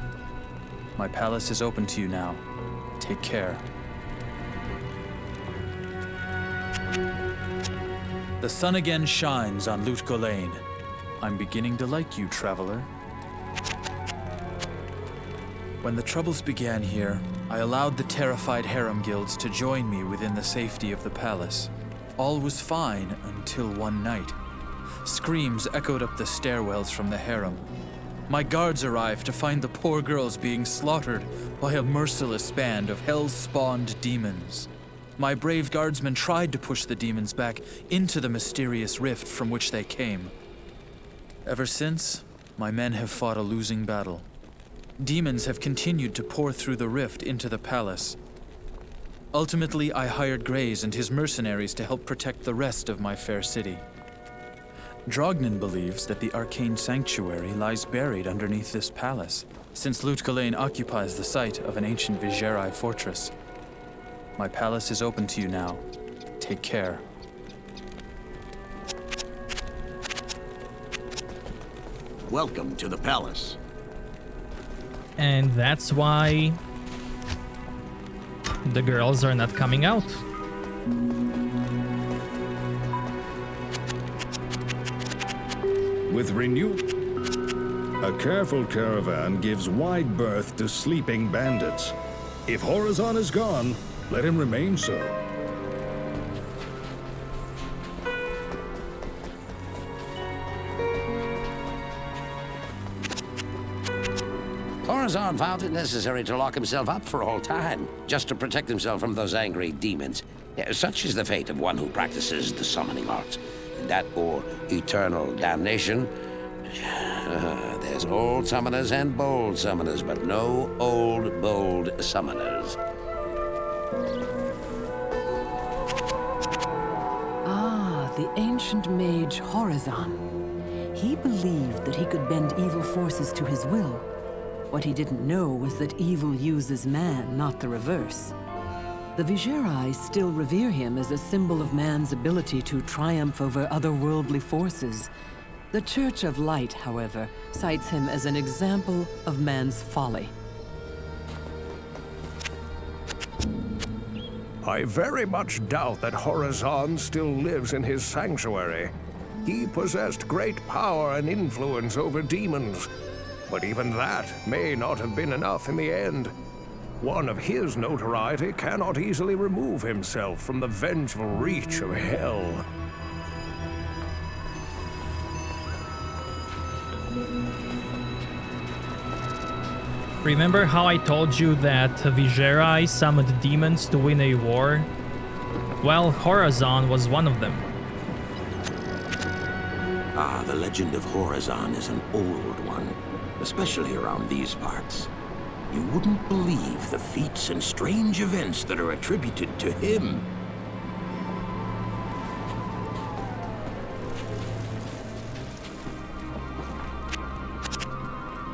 My palace is open to you now. Take care. The sun again shines on Lutgalain. I'm beginning to like you, traveler. When the troubles began here, I allowed the terrified harem guilds to join me within the safety of the palace. All was fine until one night. Screams echoed up the stairwells from the harem. My guards arrived to find the poor girls being slaughtered by a merciless band of hell-spawned demons. My brave guardsmen tried to push the demons back into the mysterious rift from which they came. Ever since, my men have fought a losing battle. Demons have continued to pour through the rift into the palace. Ultimately, I hired Grays and his mercenaries to help protect the rest of my fair city. Drognan believes that the arcane sanctuary lies buried underneath this palace, since Lutgalain occupies the site of an ancient Vigerai fortress. My palace is open to you now. Take care. Welcome to the palace. And that's why the girls are not coming out. With renewed... A careful caravan gives wide berth to sleeping bandits. If Horizon is gone, let him remain so. Horizon found it necessary to lock himself up for all time, just to protect himself from those angry demons. Such is the fate of one who practices the summoning arts. That or eternal damnation. There's old summoners and bold summoners, but no old, bold summoners. Ah, the ancient mage Horizon. He believed that he could bend evil forces to his will. What he didn't know was that evil uses man, not the reverse. The Vigerai still revere him as a symbol of man's ability to triumph over otherworldly forces. The Church of Light, however, cites him as an example of man's folly. I very much doubt that Horizon still lives in his sanctuary. He possessed great power and influence over demons, but even that may not have been enough in the end. One of his notoriety cannot easily remove himself from the vengeful reach of hell. Remember how I told you that Vigerai summoned demons to win a war? Well, Horazon was one of them. Ah, the legend of Horazon is an old one, especially around these parts. You wouldn't believe the feats and strange events that are attributed to him.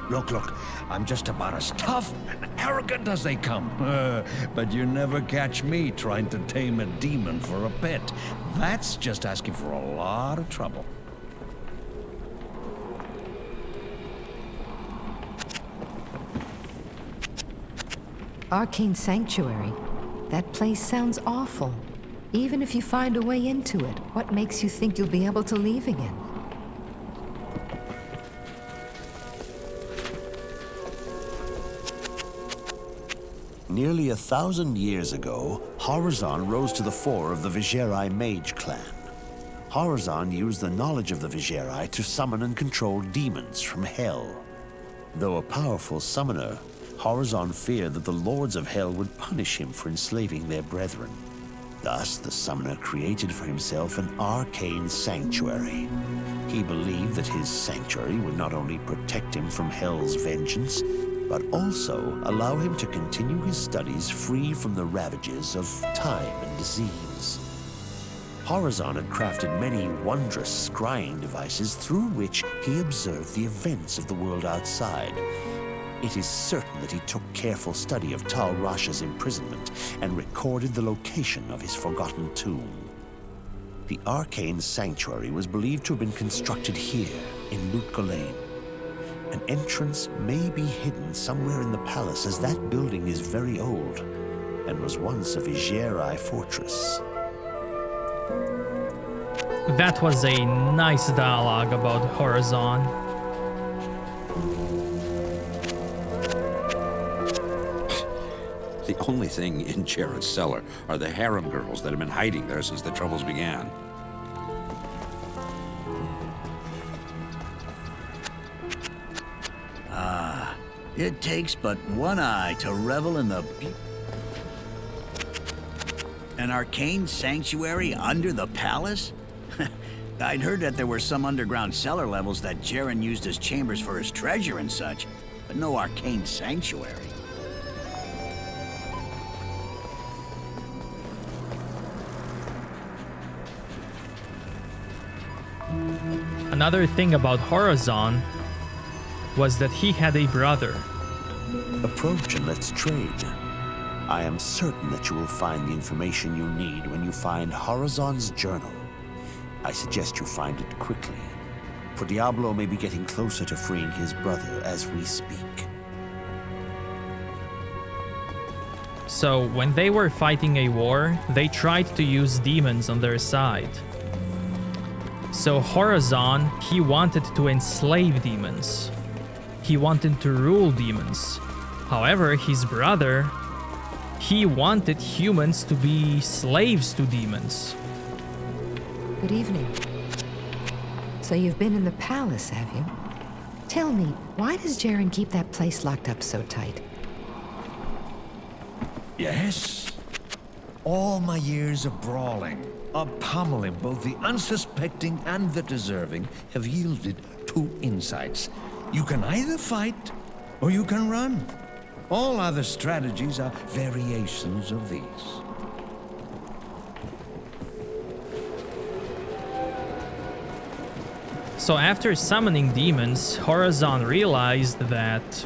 Look, I'm just about as tough and arrogant as they come. But you never catch me trying to tame a demon for a pet. That's just asking for a lot of trouble. Arcane Sanctuary. That place sounds awful. Even if you find a way into it, what makes you think you'll be able to leave again? Nearly 1,000 years ago, Horazon rose to the fore of the Vigerai mage clan. Horazon used the knowledge of the Vigerai to summon and control demons from hell. Though a powerful summoner, Horazon feared that the lords of hell would punish him for enslaving their brethren. Thus, the summoner created for himself an arcane sanctuary. He believed that his sanctuary would not only protect him from hell's vengeance, but also allow him to continue his studies free from the ravages of time and disease. Horazon had crafted many wondrous scrying devices through which he observed the events of the world outside. It is certain that he took careful study of Tal Rasha's imprisonment and recorded the location of his forgotten tomb. The arcane sanctuary was believed to have been constructed here in Lut Gholein. An entrance may be hidden somewhere in the palace, as that building is very old and was once a Vigerai fortress. That was a nice dialogue about Horazon. The only thing in Jared's cellar are the harem girls that have been hiding there since the troubles began. It takes but one eye to revel in the An arcane sanctuary under the palace? I'd heard that there were some underground cellar levels that Jaren used as chambers for his treasure and such, but no arcane sanctuary. Another thing about Horazon was that he had a brother. Approach and let's trade. I am certain that you will find the information you need when you find Horazon's journal. I suggest you find it quickly, for Diablo may be getting closer to freeing his brother as we speak. So, when they were fighting a war, they tried to use demons on their side. So Horazon, he wanted to enslave demons. He wanted to rule demons. However, his brother, he wanted humans to be slaves to demons. Good evening. So you've been in the palace, have you? Tell me, why does Jaren keep that place locked up so tight? Yes. All my years of brawling, of pummeling both the unsuspecting and the deserving, have yielded two insights. You can either fight, or you can run. All other strategies are variations of these. So after summoning demons, Horazon realized that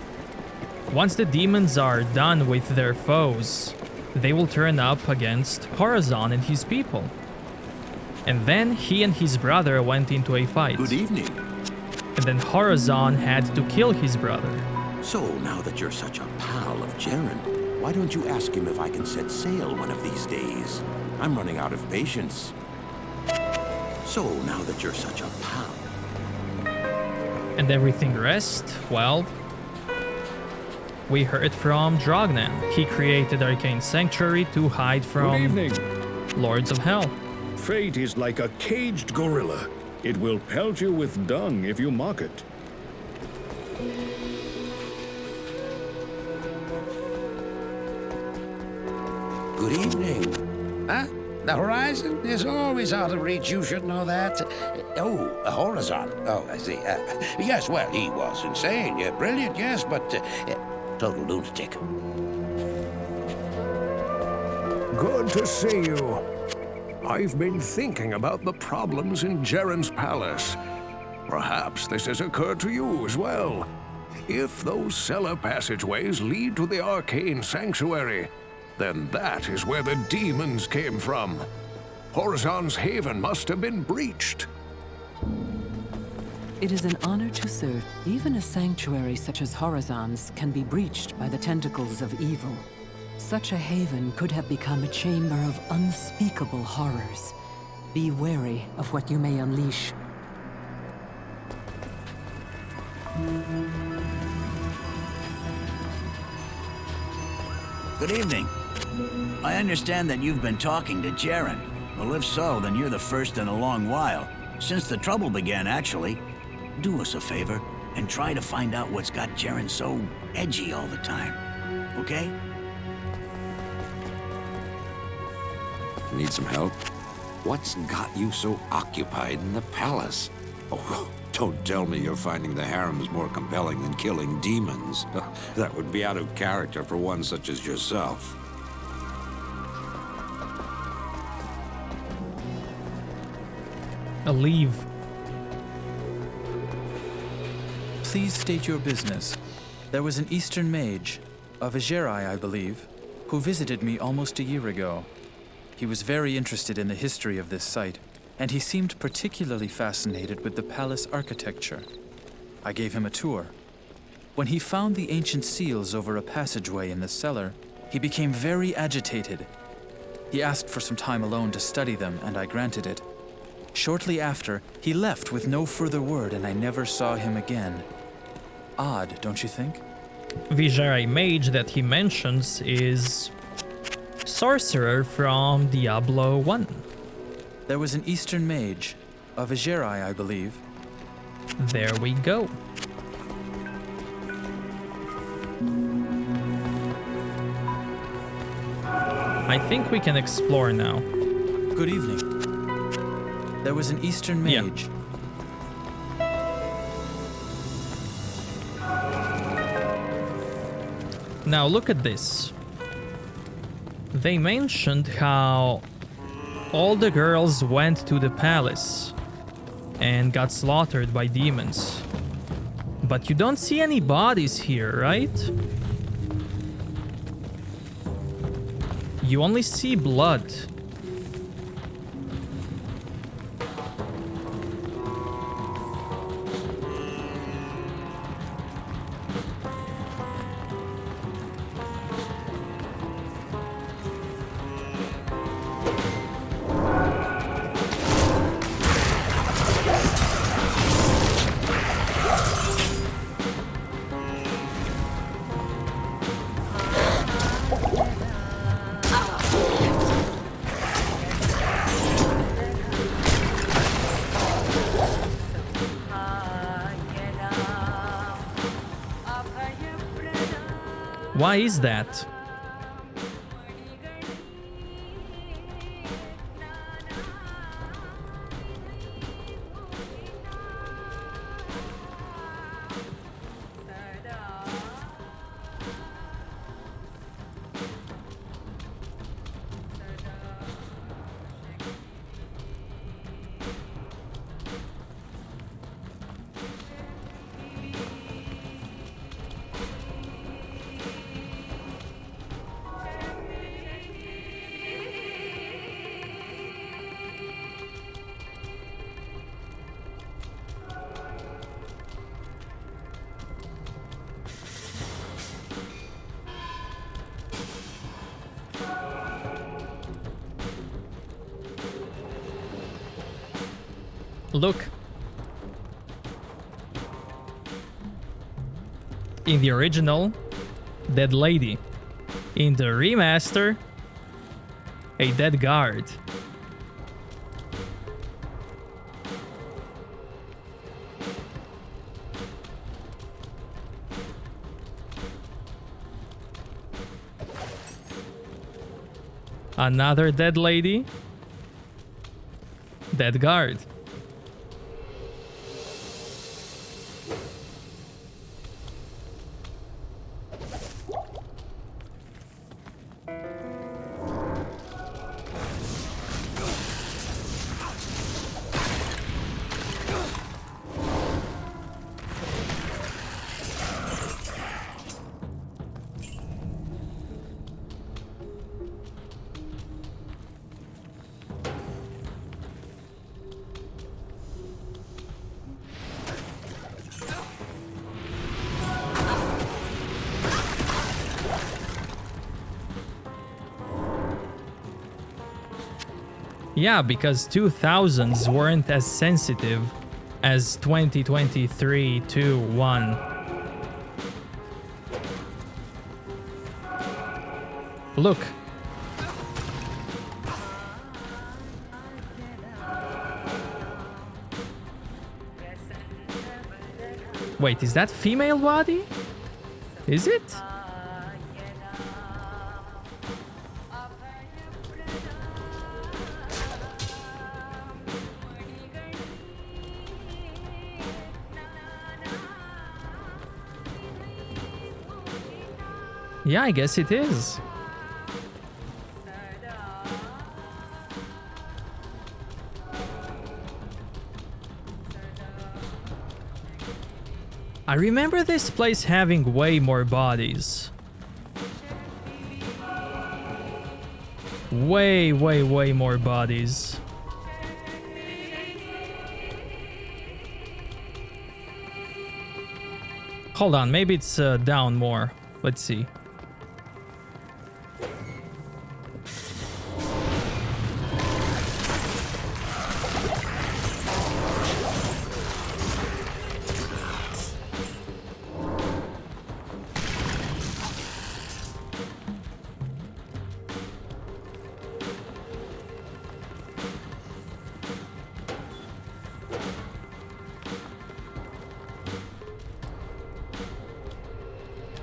once the demons are done with their foes, they will turn up against Horazon and his people. And then he and his brother went into a fight. Good evening. And then Horazon had to kill his brother. So, now that you're such a pal of Jaren, why don't you ask him if I can set sail one of these days? I'm running out of patience. So, now that you're such a pal... And everything rest, well, We heard from Drognan. He created Arcane Sanctuary to hide from Good evening. Lords of Hell. Fate is like a caged gorilla. It will pelt you with dung if you mock it. Good evening. Huh? The horizon is always out of reach. You should know that. Oh, a horizon. Oh, I see. Yes, well, he was insane. Yeah, brilliant, yes, but total lunatic. Good to see you. I've been thinking about the problems in Jaren's palace. Perhaps this has occurred to you as well. If those cellar passageways lead to the Arcane Sanctuary, then that is where the demons came from. Horizon's haven must have been breached. It is an honor to serve. Even a sanctuary such as Horizon's can be breached by the tentacles of evil. Such a haven could have become a chamber of unspeakable horrors. Be wary of what you may unleash. Good evening. I understand that you've been talking to Jaren. Well, if so, then you're the first in a long while. Since the trouble began, actually. Do us a favor and try to find out what's got Jaren so edgy all the time. Okay? Need some help? What's got you so occupied in the palace? Oh, don't tell me you're finding the harems more compelling than killing demons. That would be out of character for one such as yourself. A leave. Please state your business. There was an Eastern mage, a Vigerai, I believe, who visited me almost a year ago. He was very interested in the history of this site, and he seemed particularly fascinated with the palace architecture. I gave him a tour. When he found the ancient seals over a passageway in the cellar, he became very agitated. He asked for some time alone to study them, and I granted it. Shortly after, he left with no further word, and I never saw him again. Odd, don't you think? Vigerai mage that he mentions is sorcerer from Diablo 1. There was an Eastern mage, a Vigerai, I believe. There we go. I think we can explore now. Good evening. There was an Eastern mage. Now look at this. They mentioned how all the girls went to the palace and got slaughtered by demons. But you don't see any bodies here, right? You only see blood. Why is that? Look. In the original, Dead lady. In the remaster, a dead guard. Another dead lady. Dead guard. Yeah, because 2000s weren't as sensitive as 2023 to 1. Look. Wait, is that female body? Is it? Yeah, I guess it is. I remember this place having way more bodies. Way more bodies. Hold on, maybe it's down more. Let's see.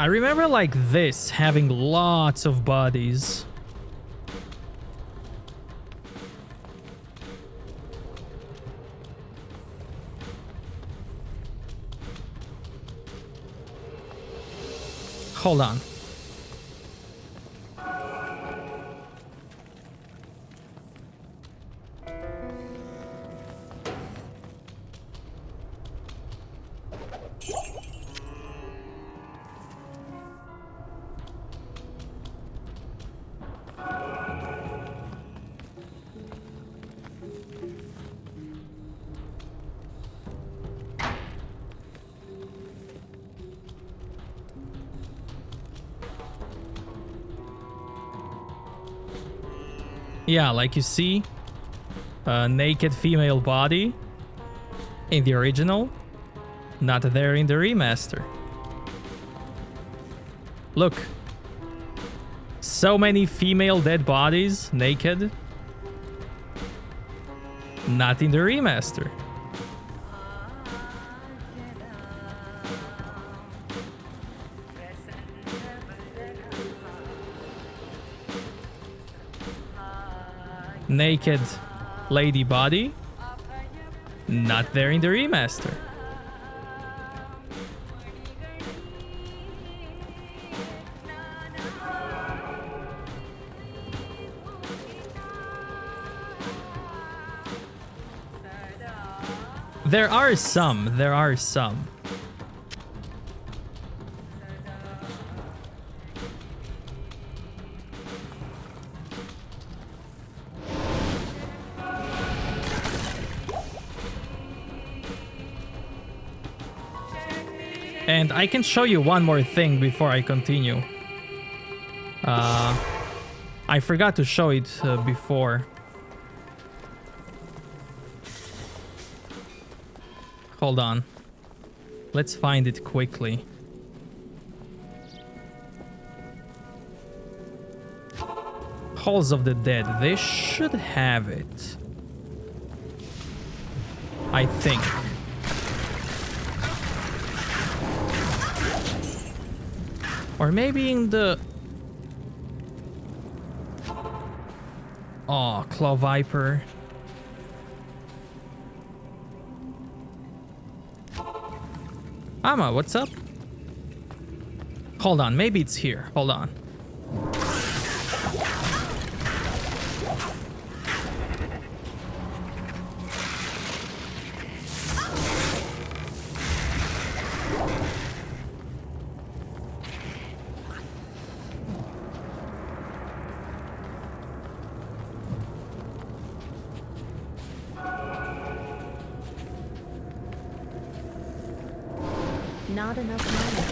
I remember like this, having lots of bodies. Hold on. Yeah, like you see, a naked female body in the original, not there in the remaster. Look. So many female dead bodies, naked. Not in the remaster. Naked lady body, not there in the remaster. There are some. And I can show you one more thing before I continue. I forgot to show it before. Hold on. Let's find it quickly. Halls of the Dead. They should have it. I think. Or maybe in the... Oh, Claw Viper. Amma, what's up? Hold on, maybe it's here. Hold on. Not enough money.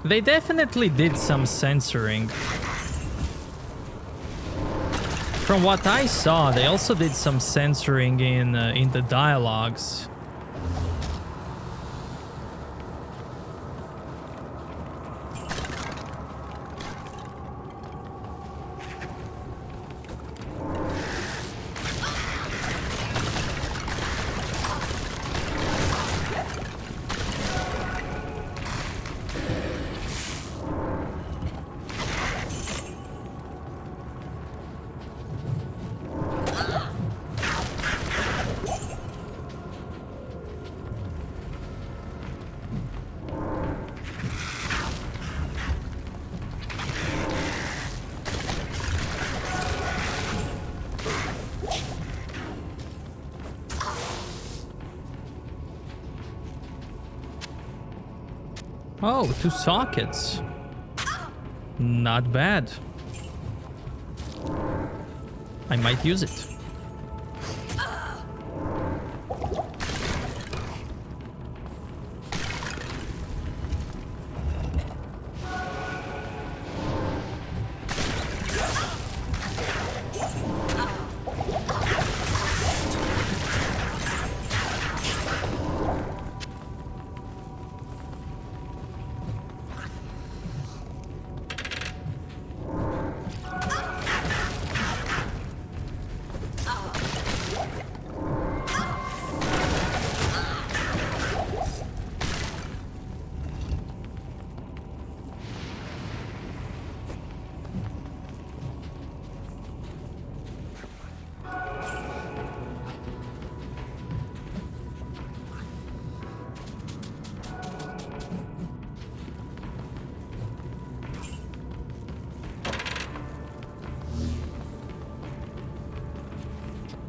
They definitely did some censoring. From what I saw, they also did some censoring in the dialogues. Oh, 2 sockets. Not bad. I might use it.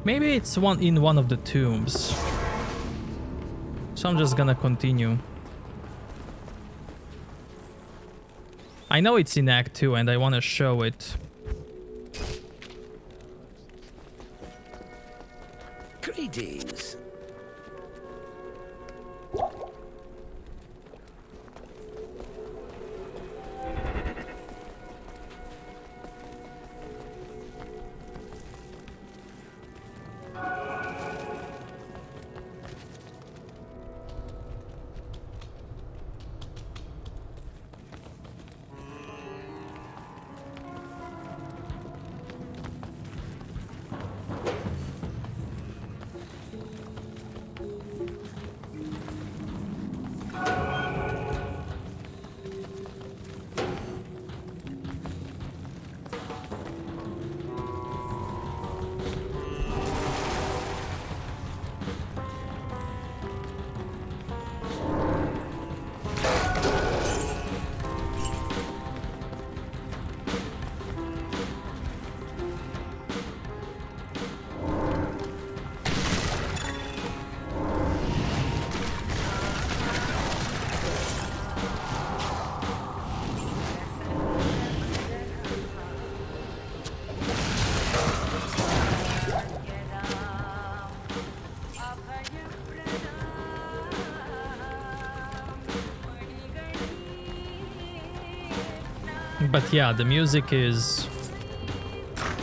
Maybe it's in one of the tombs. So I'm just gonna continue. I know it's in Act 2 and I want to show it. Greetings. But yeah, the music is...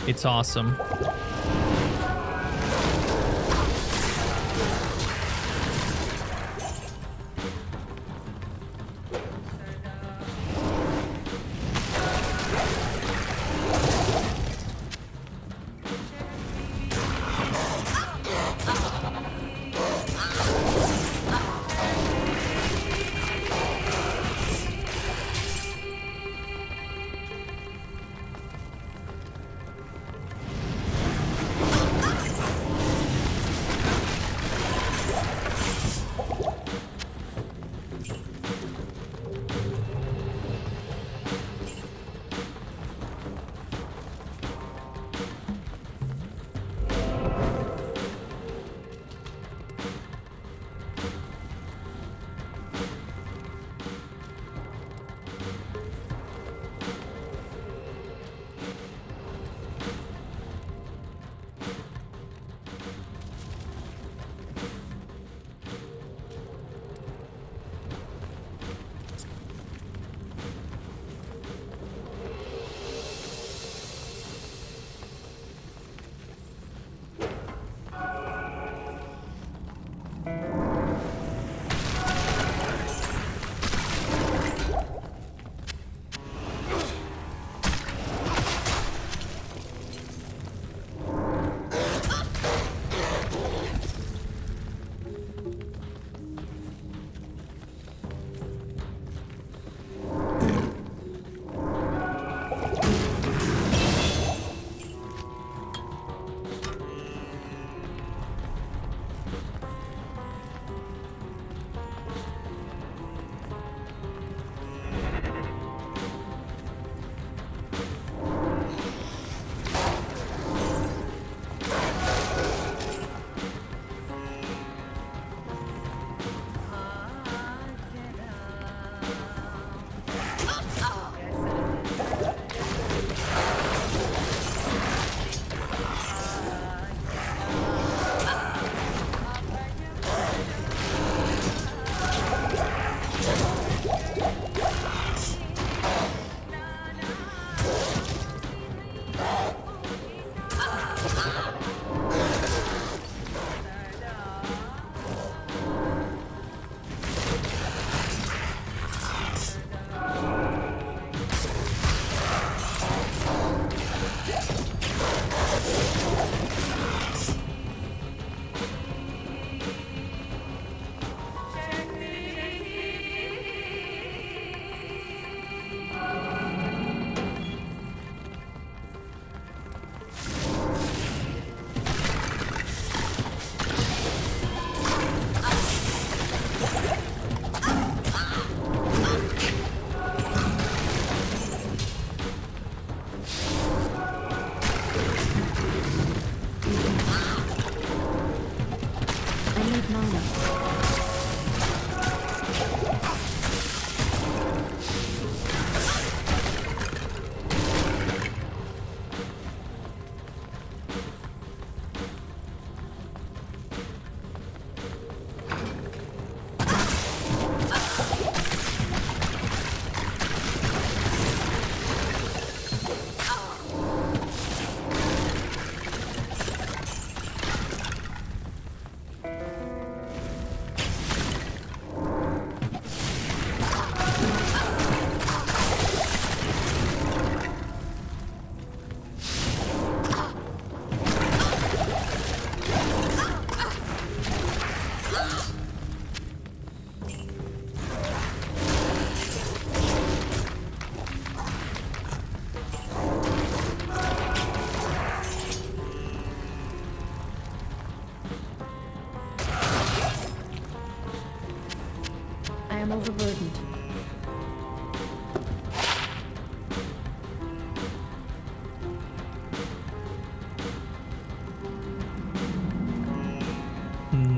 it's awesome.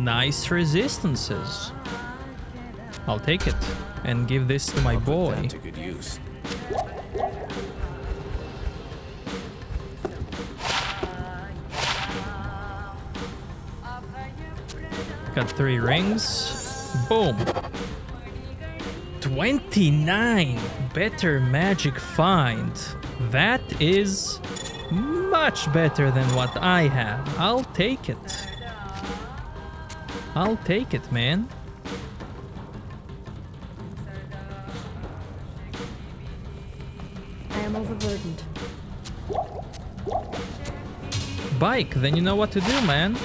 nice resistances. I'll take it and give this to my boy. To good use. Got 3 rings. Boom. 29. Better magic find. That is much better than what I have. I'll take it. I'll take it, man. I am overburdened. Bike, then you know what to do, man.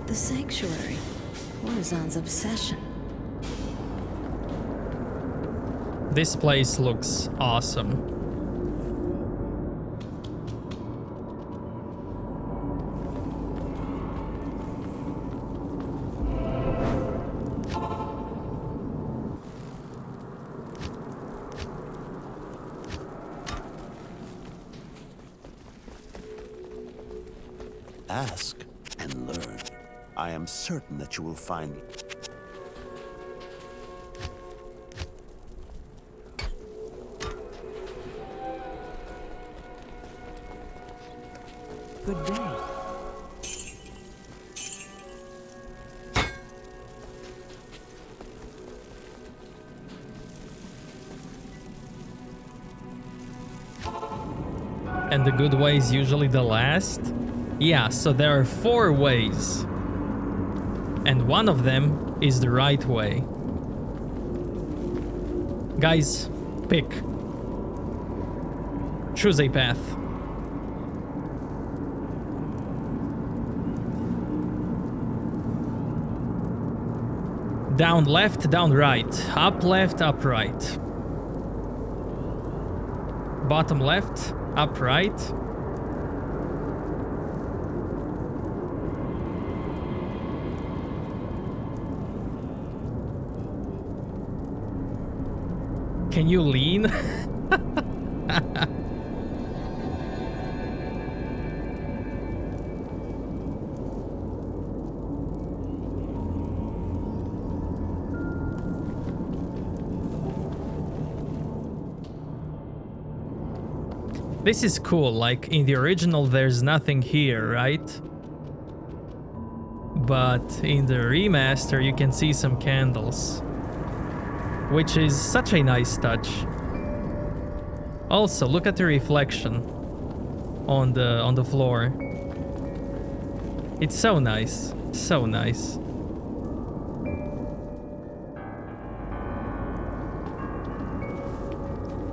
The sanctuary. Orzon's obsession. This place looks awesome. Ask and learn. I am certain that you will find me. Good day. And the good way is usually the last? Yeah, so there are 4 ways. And one of them is the right way. Guys, pick. Choose a path. Down left, down right. Up left, up right. Bottom left, up right. Can you lean? This is cool, like in the original there's nothing here, right? But in the remaster you can see some candles. Which is such a nice touch. Also, look at the reflection on the floor. It's so nice, so nice.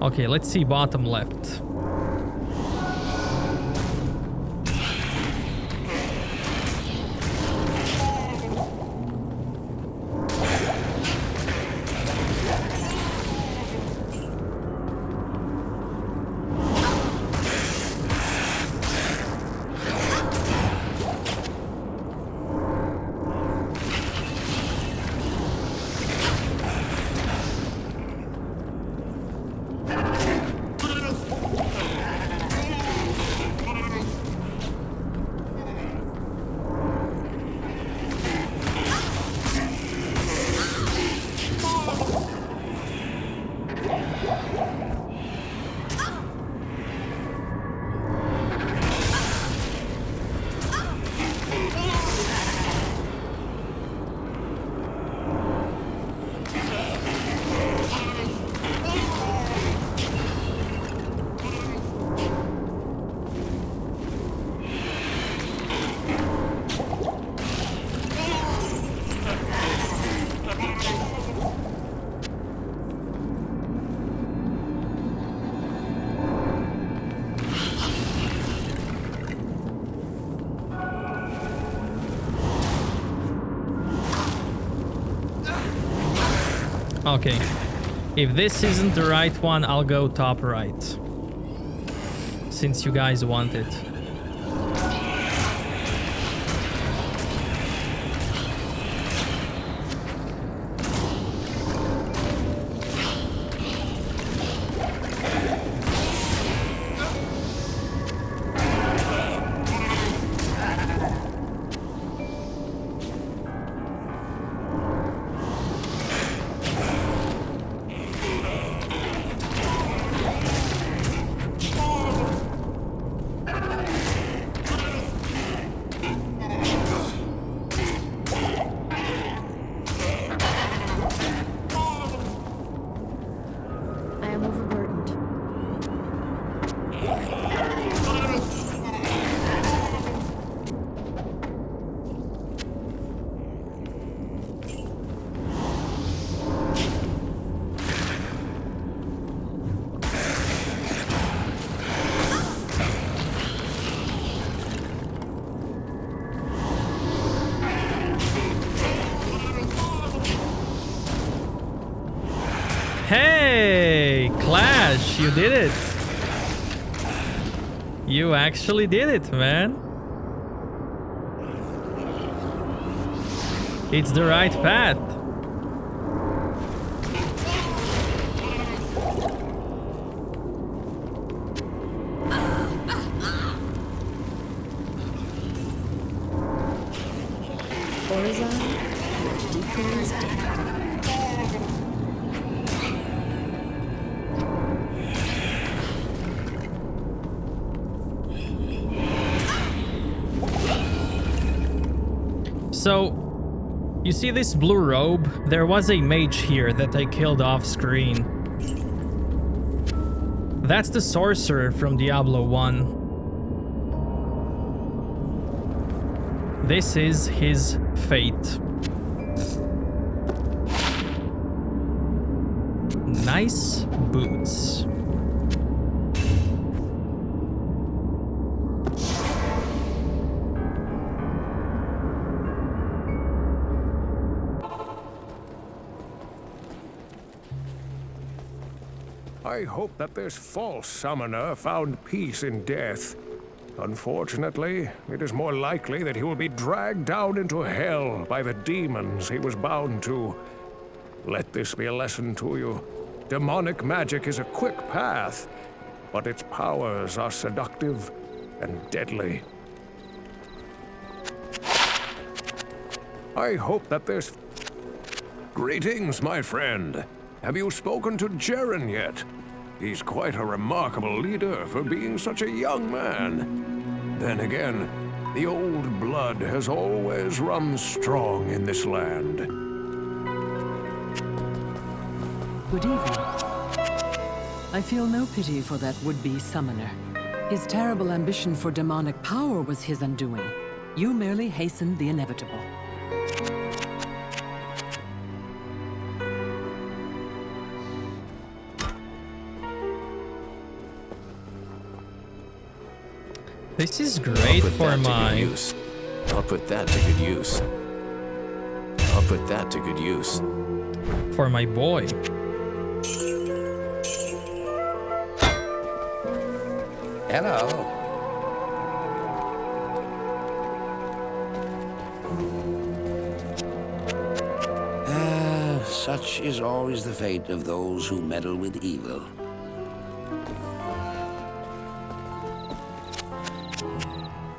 Okay, let's see bottom left. Okay, if this isn't the right one, I'll go top right. Since you guys want it. Ash, you did it. You actually did it, man. It's the right path. Horizon deepens deep. So, you see this blue robe? There was a mage here that I killed off screen. That's the sorcerer from Diablo 1. This is his fate. Nice boots. I hope that this false summoner found peace in death. Unfortunately, it is more likely that he will be dragged down into hell by the demons he was bound to. Let this be a lesson to you. Demonic magic is a quick path, but its powers are seductive and deadly. I hope that this... Greetings, my friend. Have you spoken to Jaren yet? He's quite a remarkable leader for being such a young man. Then again, the old blood has always run strong in this land. Good evening. I feel no pity for that would-be summoner. His terrible ambition for demonic power was his undoing. You merely hastened the inevitable. This is great for my... I'll put that to good use. I'll put that to good use. For my boy. Hello. Such is always the fate of those who meddle with evil.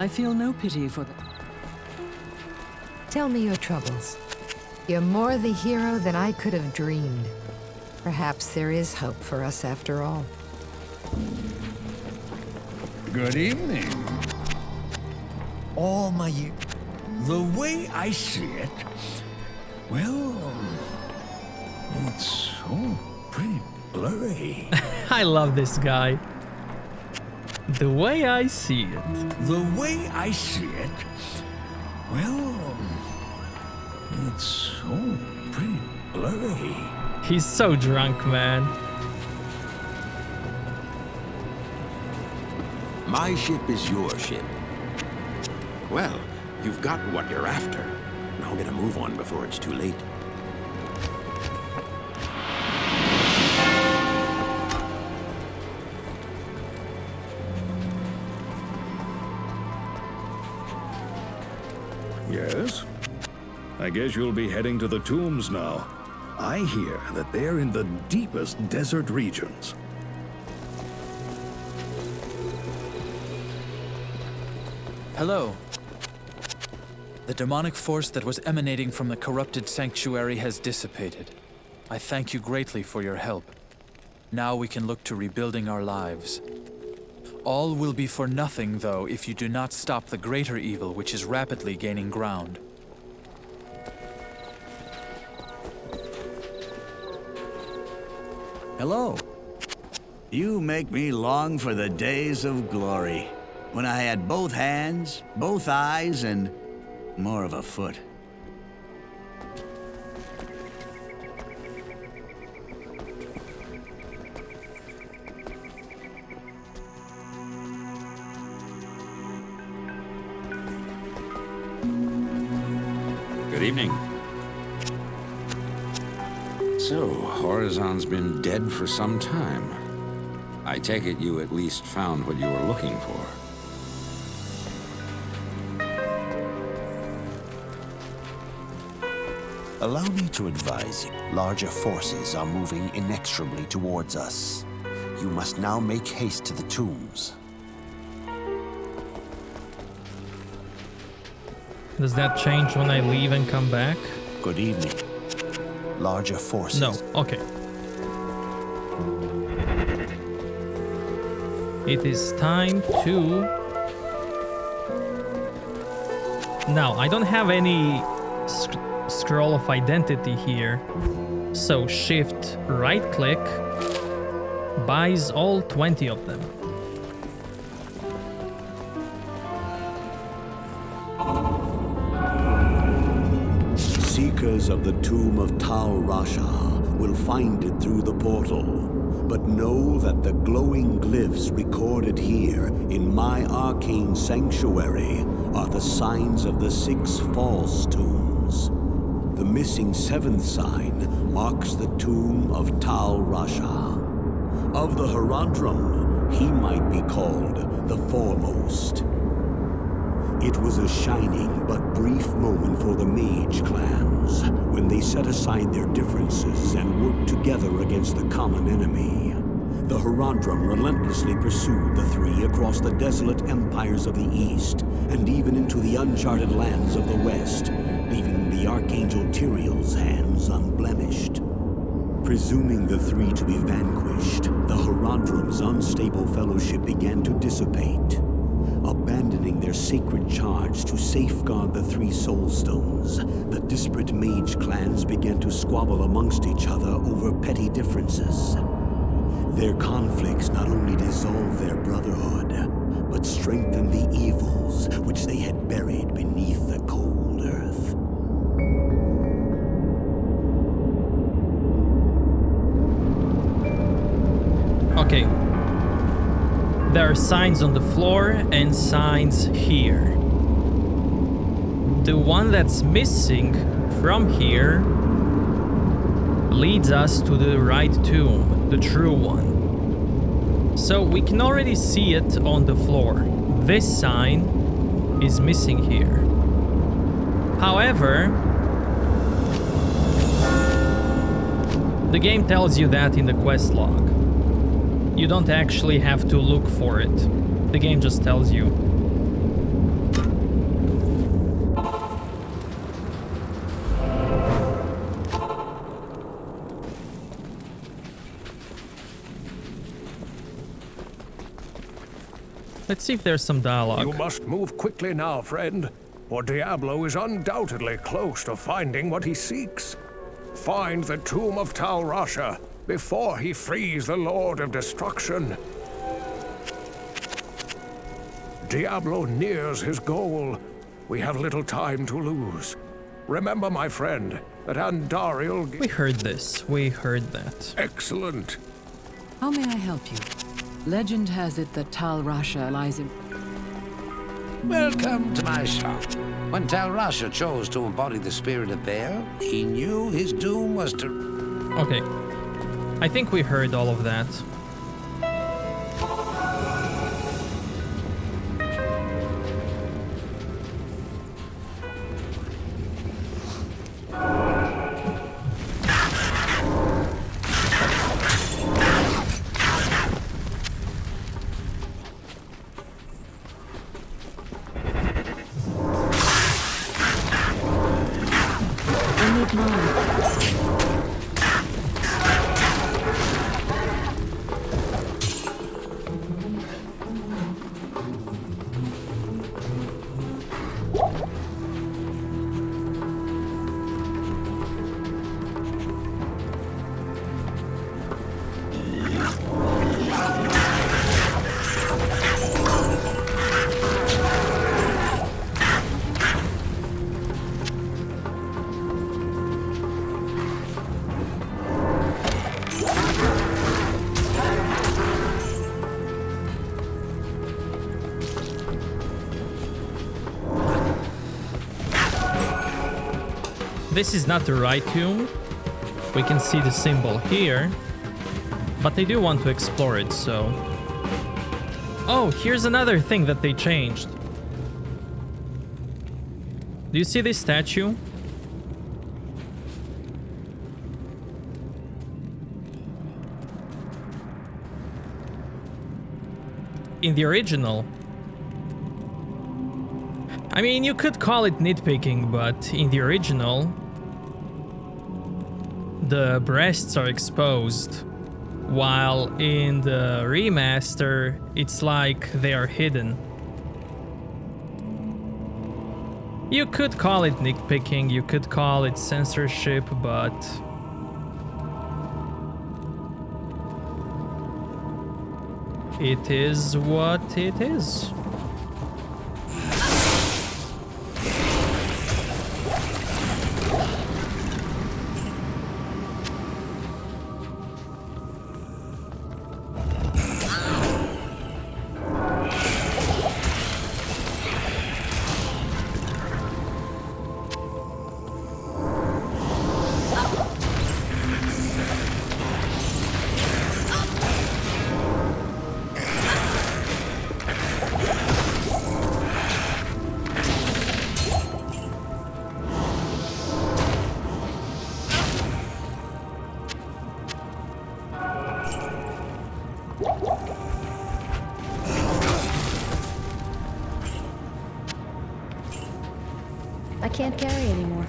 I feel no pity for the... Tell me your troubles. You're more the hero than I could have dreamed. Perhaps there is hope for us after all. Good evening. All my... The way I see it, well, it's all pretty blurry. I love this guy. The way I see it. The way I see it, well, it's all pretty blurry. He's so drunk, man. My ship is your ship. Well, you've got what you're after. Now get a move on before it's too late. Yes? I guess you'll be heading to the tombs now. I hear that they're in the deepest desert regions. Hello. The demonic force that was emanating from the corrupted sanctuary has dissipated. I thank you greatly for your help. Now we can look to rebuilding our lives. All will be for nothing, though, if you do not stop the greater evil which is rapidly gaining ground. Hello. You make me long for the days of glory, when I had both hands, both eyes, and more of a foot. Good evening. So, Horizon's been dead for some time. I take it you at least found what you were looking for. Allow me to advise you. Larger forces are moving inexorably towards us. You must now make haste to the tombs. Does that change when I leave and come back? Good evening. Larger forces. No, okay. It is time to... Now, I don't have any scroll of identity here. So shift right click buys all 20 of them. Seekers of the tomb of Tal Rasha will find it through the portal, but know that the glowing glyphs recorded here in my arcane sanctuary are the signs of the 6 false tombs. The missing 7th sign marks the tomb of Tal Rasha. Of the Herodrum, he might be called the foremost. It was a shining but brief moment for the mage clans when they set aside their differences and worked together against the common enemy. The Herodrum relentlessly pursued the 3 across the desolate empires of the east and even into the uncharted lands of the west, leaving the Archangel Tyrael's hands unblemished. Presuming the 3 to be vanquished, the Herodrum's unstable fellowship began to dissipate. Abandoning their sacred charge to safeguard the 3 soul stones, the disparate mage clans began to squabble amongst each other over petty differences. Their conflicts not only dissolved their brotherhood, but strengthened the evils which they had buried beneath the cold earth. Okay. There are signs on the floor and signs here. The one that's missing from here leads us to the right tomb, the true one. So we can already see it on the floor. This sign is missing here. However, the game tells you that in the quest log. You don't actually have to look for it. The game just tells you. Let's see if there's some dialogue. You must move quickly now, friend, for Diablo is undoubtedly close to finding what he seeks. Find the tomb of Tal Rasha before he frees the Lord of Destruction. Diablo nears his goal. We have little time to lose. Remember, my friend, that Andariel... We heard this. We heard that. Excellent. How may I help you? Legend has it that Tal Rasha lies in... Welcome to my shop. When Tal Rasha chose to embody the spirit of Baal, he knew his doom was to... Okay. I think we heard all of that. This is not the right tomb. We can see the symbol here. But I do want to explore it, so... Oh, here's another thing that they changed. Do you see this statue? In the original... I mean, you could call it nitpicking, but in the original... the breasts are exposed, while in the remaster, it's like they are hidden. You could call it nitpicking, you could call it censorship, but... it is what it is. I can't carry anymore.